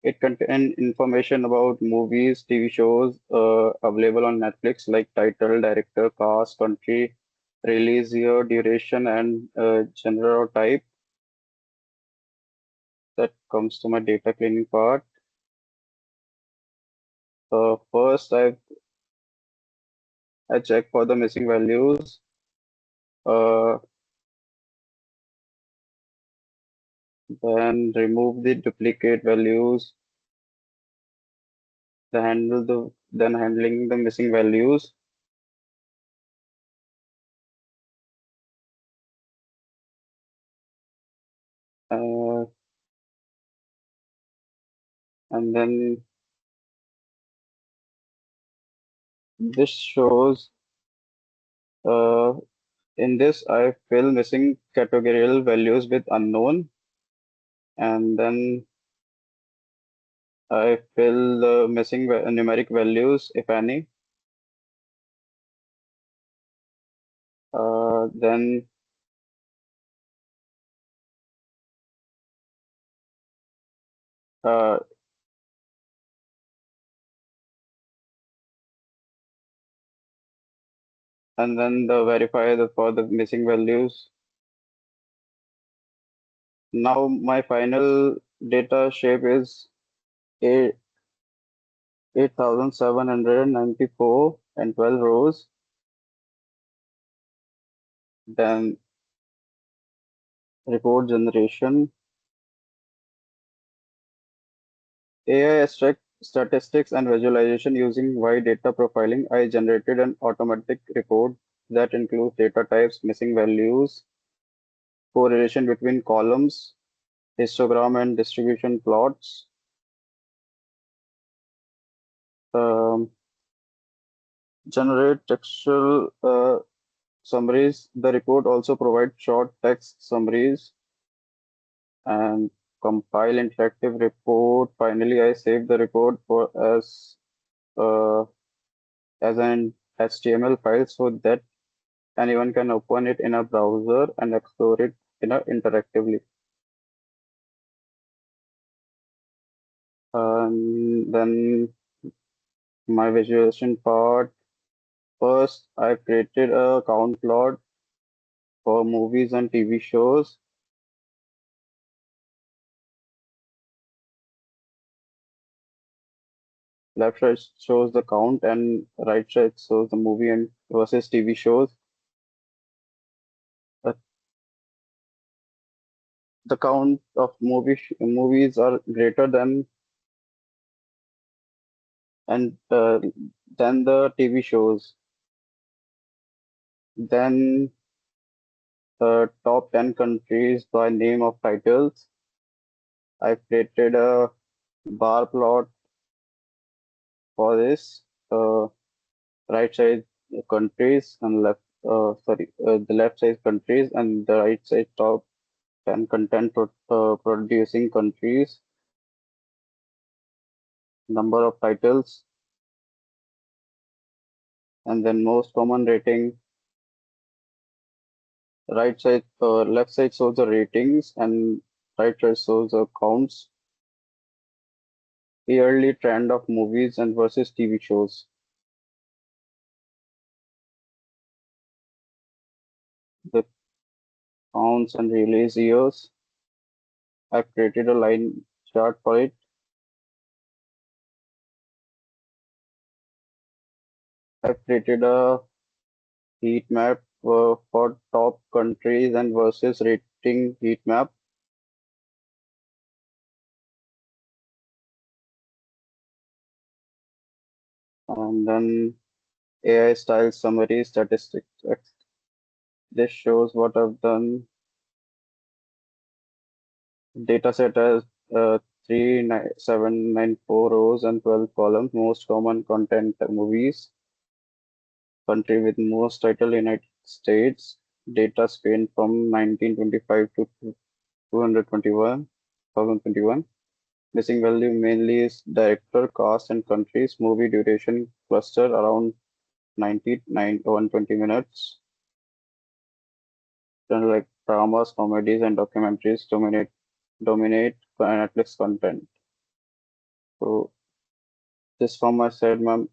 F: It contains information about movies, TV shows available on Netflix, like title, director, cast, country, release year, duration, and genre or type. That comes to my data cleaning part. First, I check for the missing values. Uh, then remove the duplicate values. Then handling the missing values. Uh, and then this shows uh, in this I fill missing categorical values with unknown, and then I fill the missing numeric values if any. Then uh, and then the verify for the missing values. Now my final data shape is 8,794 and 12 rows. Then report generation. AI extract statistics and visualization using wide data profiling. I generated an automatic report that includes data types, missing values, correlation between columns, histogram and distribution plots. Um, Generate textual summaries. The report also provides short text summaries and compile interactive report. Finally, I save the report for uh, as an HTML file so that anyone can open it in a browser and explore it interactively. Then my visualization part. First, I created a count plot for movies and TV shows. Left side shows the count and right side shows the movie and versus TV shows. Uh, the count of movies are greater than and than the TV shows. Then top 10 countries by name of titles. I created a bar plot for this. Right side countries and the left side countries and the right side top 10 producing countries, number of titles, and then most common rating. Left side shows the ratings and right side shows the counts. Yearly trend of movies and versus TV shows. The counts and release years. I've created a line chart for it. I've created a heat map for top countries and versus rating heat map. And then AI style summary statistics. This shows what I've done. Dataset has 3794 rows and 12 columns. Most common content movies. Country with most title United States. Data span from 1925 to 221, 2021. Missing value mainly is director, cast, and countries. Movie duration cluster around 120 minutes. Then like dramas, comedies, and documentaries dominate Netflix content. So this from my side, ma'am.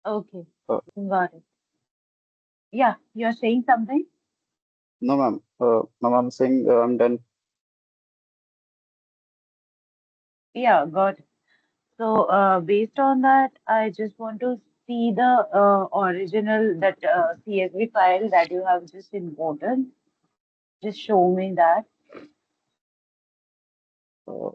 A: Okay,
F: Uh,
A: got it. Yeah, you're saying something?
F: no, ma'am. Ma'am, I'm saying I'm done.
A: Yeah, got it. So, based on that, I just want to see the original that CSV file that you have just imported. Just show me that.
F: Uh,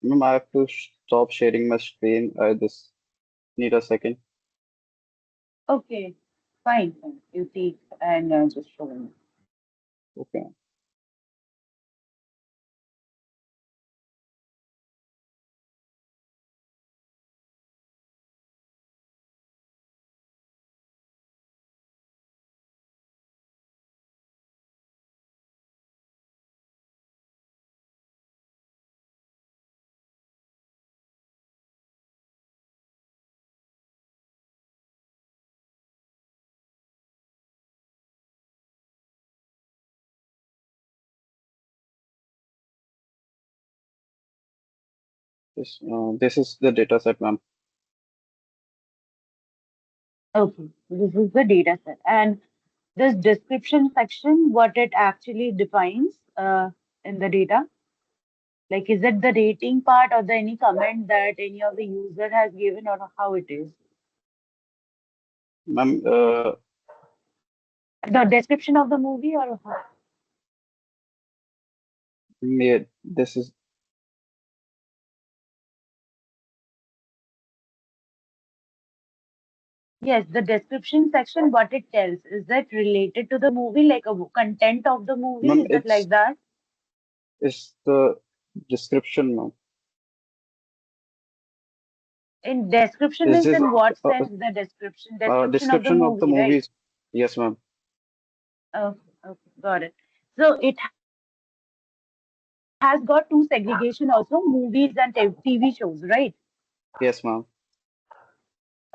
F: Ma'am, I have to stop sharing my screen. I just need a second.
A: Okay, fine, fine. You take and just show me.
F: Okay. This is the data set, ma'am.
A: Okay, this is the data set. And this description section, what it actually defines in the data? Like, is it the rating part or the any comment that any of the user has given or how it is?
F: Ma'am,
A: The description of the movie or how?
F: this is
A: Yes, the description section, what it tells, is that related to the movie, like a content of the movie?
F: ma'am.
A: Is it like that?
F: It's the description, ma'am.
A: In description
F: Is
A: means
F: this
A: in what sense the description? Description of the
F: description of the
A: movie, right?
F: movies? Yes, ma'am.
A: Okay, okay, got it. So it has got two segregation also, movies and TV shows, right?
F: Yes, ma'am.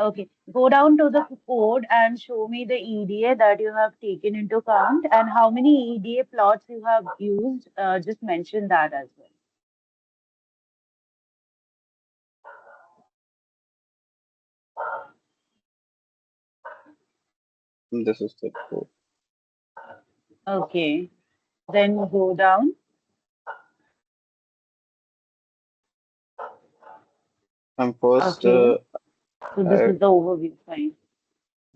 A: Okay, go down to the code and show me the EDA that you have taken into account and how many EDA plots you have used. Just mention that as well.
F: This is the code.
A: Okay, then go down.
F: And first,
A: Okay, so this
F: I
A: is the overview. Fine.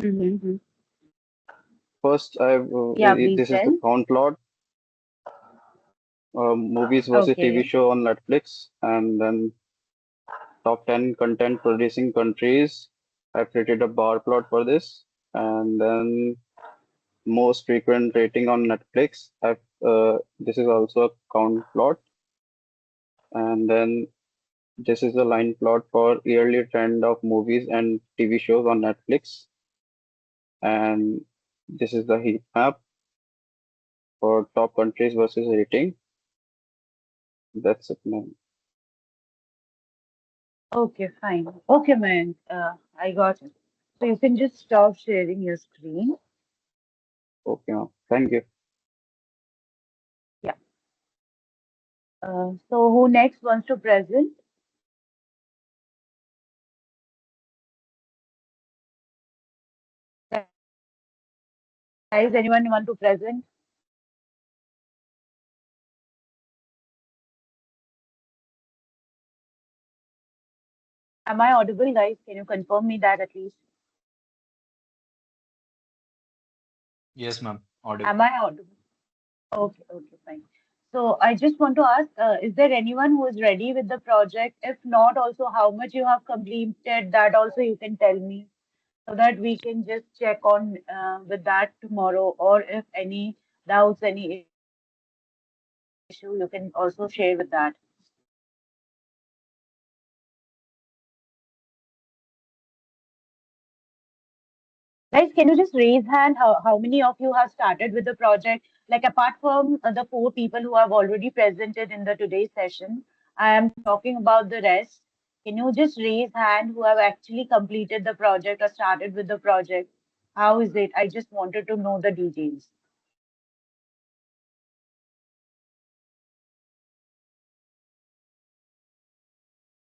A: Mm-hmm.
F: first
A: Yeah, please
F: this is the
A: tell.
F: count plot. Movies versus TV
A: Okay,
F: show on Netflix, and then top 10 content producing countries. I've created a bar plot for this, and then most frequent rating on Netflix. This is also a count plot, and then this is the line plot for yearly trend of movies and TV shows on Netflix, and this is the heat map for top countries versus rating. That's it, man.
A: okay, fine. Okay, man. I got it. So you can just stop sharing your screen.
F: Okay, ma'am. Thank you.
A: Yeah. So who next wants to present? Guys, anyone want to present? Am I audible, guys? Can you confirm me that at least?
D: Yes, ma'am. Audible.
A: Am I audible? Okay, okay, fine. So I just want to ask, is there anyone who is ready with the project? If not, also how much you have completed, that also you can tell me so that we can just check on with that tomorrow. Or if any doubts, any issue, you can also share with that. Guys, can you just raise hand how many of you have started with the project? Like apart from the four people who have already presented in the today's session, I am talking about the rest. Can you just raise hand who have actually completed the project or started with the project? How is it? I just wanted to know the details.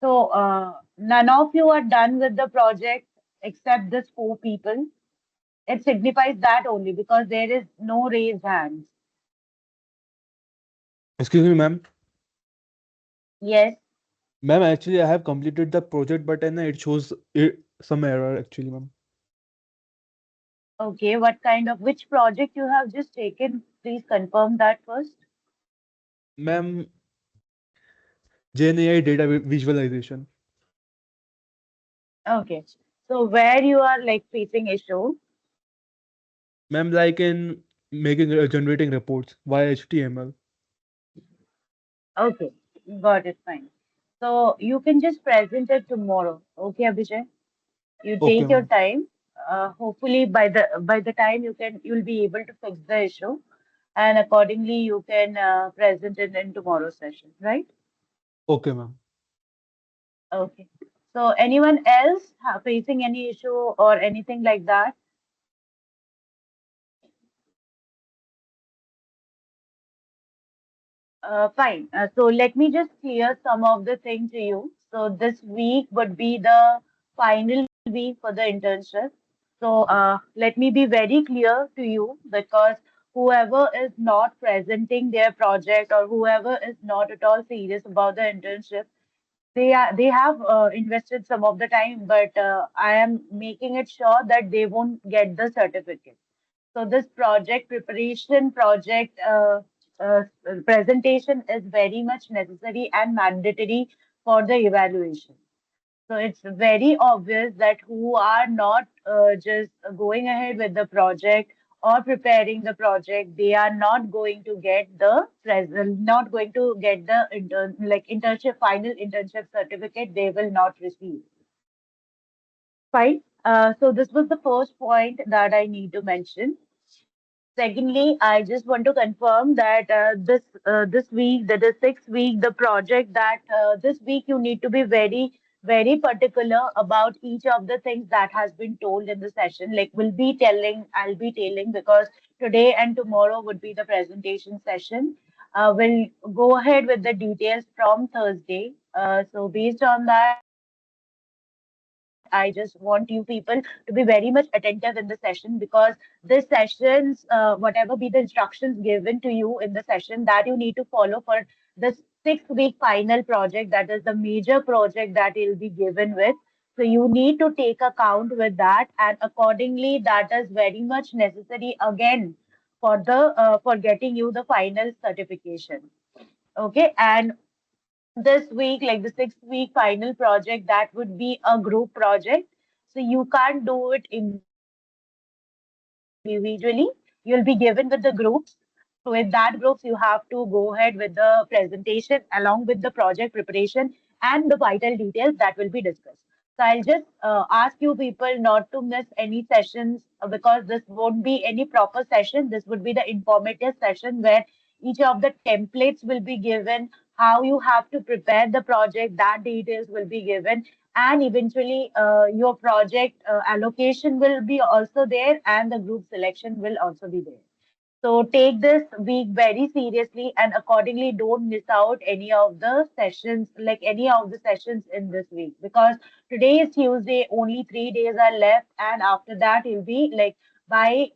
A: So none of you are done with the project except this four people. It signifies that only because there is no raised hands.
G: Excuse me, ma'am.
A: Yes.
G: Ma'am, actually, I have completed the project, but then it shows some error, actually, ma'am.
A: Okay, what kind of which project you have just taken? Please confirm that first.
G: Ma'am, GNAI data visualization.
A: Okay. So where you are like facing issue?
G: Ma'am, like in making generating reports via HTML.
A: Okay, got it, fine. So you can just present it tomorrow. Okay, Abhijay? You
G: Okay,
A: take your
G: ma'am.
A: time. Hopefully by the time you'll be able to fix the issue, and accordingly you can present it in tomorrow's session, right?
G: Okay, ma'am.
A: Okay. So anyone else facing any issue or anything like that? Fine. So let me just clear some of the thing to you. So this week would be the final week for the internship. So let me be very clear to you because whoever is not presenting their project or whoever is not at all serious about the internship, they have invested some of the time, but I am making it sure that they won't get the certificate. So this project preparation, project uh, presentation is very much necessary and mandatory for the evaluation. So it's very obvious that who are not just going ahead with the project or preparing the project, they are not going to get the present, not going to get the internship, final internship certificate. They will not receive. Fine. So this was the first point that I need to mention. Secondly, I just want to confirm that this week, the 6th week, the project that this week you need to be very particular about each of the things that has been told in the session. Like I'll be telling because today and tomorrow would be the presentation session. We'll go ahead with the details from Thursday. So based on that, I just want you people to be very much attentive in the session because this sessions, whatever be the instructions given to you in the session, that you need to follow for the 6th week final project. That is the major project that you'll be given with. So you need to take account with that, and accordingly, that is very much necessary again for getting you the final certification. Okay, and this week, like the 6th week final project, that would be a group project. So you can't do it individually. You'll be given with the groups. So with that groups, you have to go ahead with the presentation along with the project preparation and the vital details that will be discussed. So I'll just ask you people not to miss any sessions because this won't be any proper session. This would be the informative session where each of the templates will be given, how you have to prepare the project, that details will be given, and eventually your project allocation will be also there and the group selection will also be there. So take this week very seriously and accordingly don't miss out any of the sessions, like any of the sessions in this week because today is Tuesday, only 3 days are left, and after that you'll be like by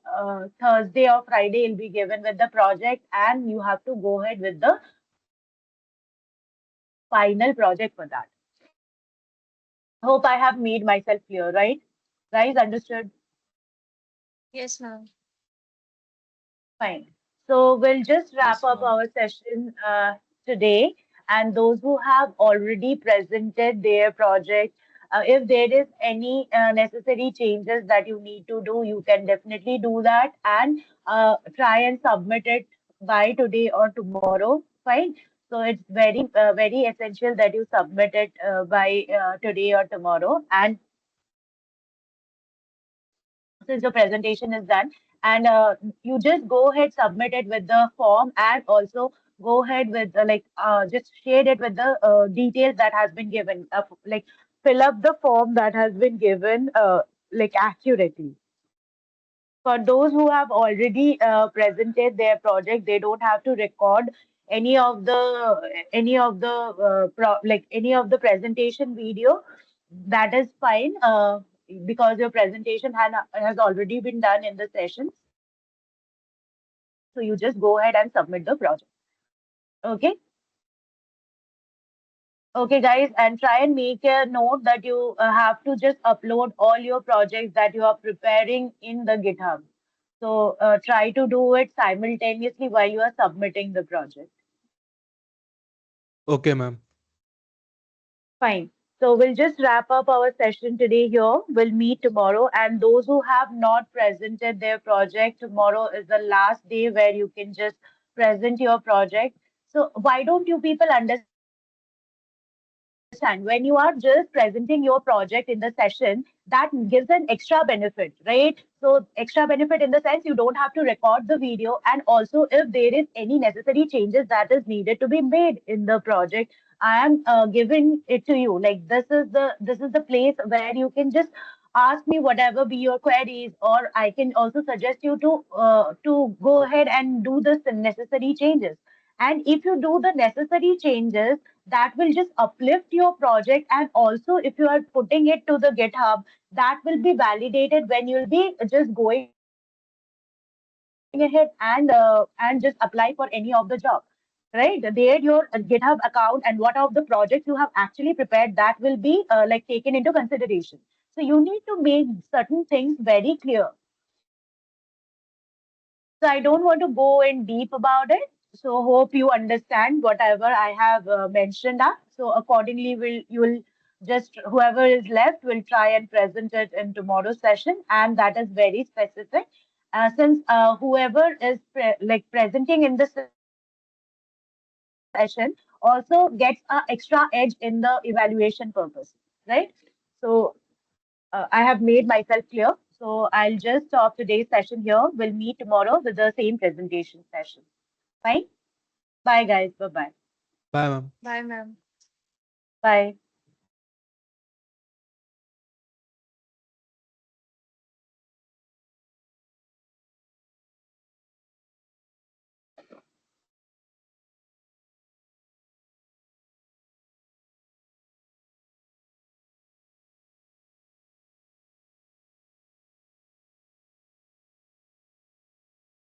A: Thursday or Friday you'll be given with the project and you have to go ahead with the final project for that. Hope I have made myself clear, right? Guys, understood?
C: Yes, ma'am.
A: Fine. So we'll just wrap
D: Yes,
A: up
D: ma'am.
A: our session today. And those who have already presented their project, if there is any necessary changes that you need to do, you can definitely do that and try and submit it by today or tomorrow. Fine. So it's very essential that you submit it by today or tomorrow. And since your presentation is done, and you just go ahead, submit it with the form, and also go ahead with just share it with the details that has been given, like fill up the form that has been given like accurately. For those who have already presented their project, they don't have to record any of the presentation video. That is fine, because your presentation has already been done in the session. So you just go ahead and submit the project. Okay. Okay, guys, and try and make a note that you have to just upload all your projects that you are preparing in the GitHub. So try to do it simultaneously while you are submitting the project.
G: Okay, ma'am.
A: Fine. So we'll just wrap up our session today here. We'll meet tomorrow. And those who have not presented their project, tomorrow is the last day where you can just present your project. So why don't you people understand? When you are just presenting your project in the session, that gives an extra benefit, right? So extra benefit in the sense you don't have to record the video, and also if there is any necessary changes that is needed to be made in the project, I am giving it to you. Like this is the place where you can just ask me whatever be your queries, or I can also suggest you to go ahead and do the necessary changes. And if you do the necessary changes, that will just uplift your project. And also, if you are putting it to the GitHub, that will be validated when you'll be just going ahead and just apply for any of the job. Right there, your GitHub account and what of the projects you have actually prepared, that will be like taken into consideration. So you need to make certain things very clear. So I don't want to go in deep about it. So hope you understand whatever I have mentioned. So accordingly, you will just whoever is left will try and present it in tomorrow's session, and that is very specific. Since whoever is presenting in the session also gets a extra edge in the evaluation purpose, right? So I have made myself clear. So I'll just stop today's session here. We'll meet tomorrow with the same presentation session. Fine? Bye, guys. Bye bye.
G: Bye, ma'am.
C: Bye, ma'am.
A: Bye.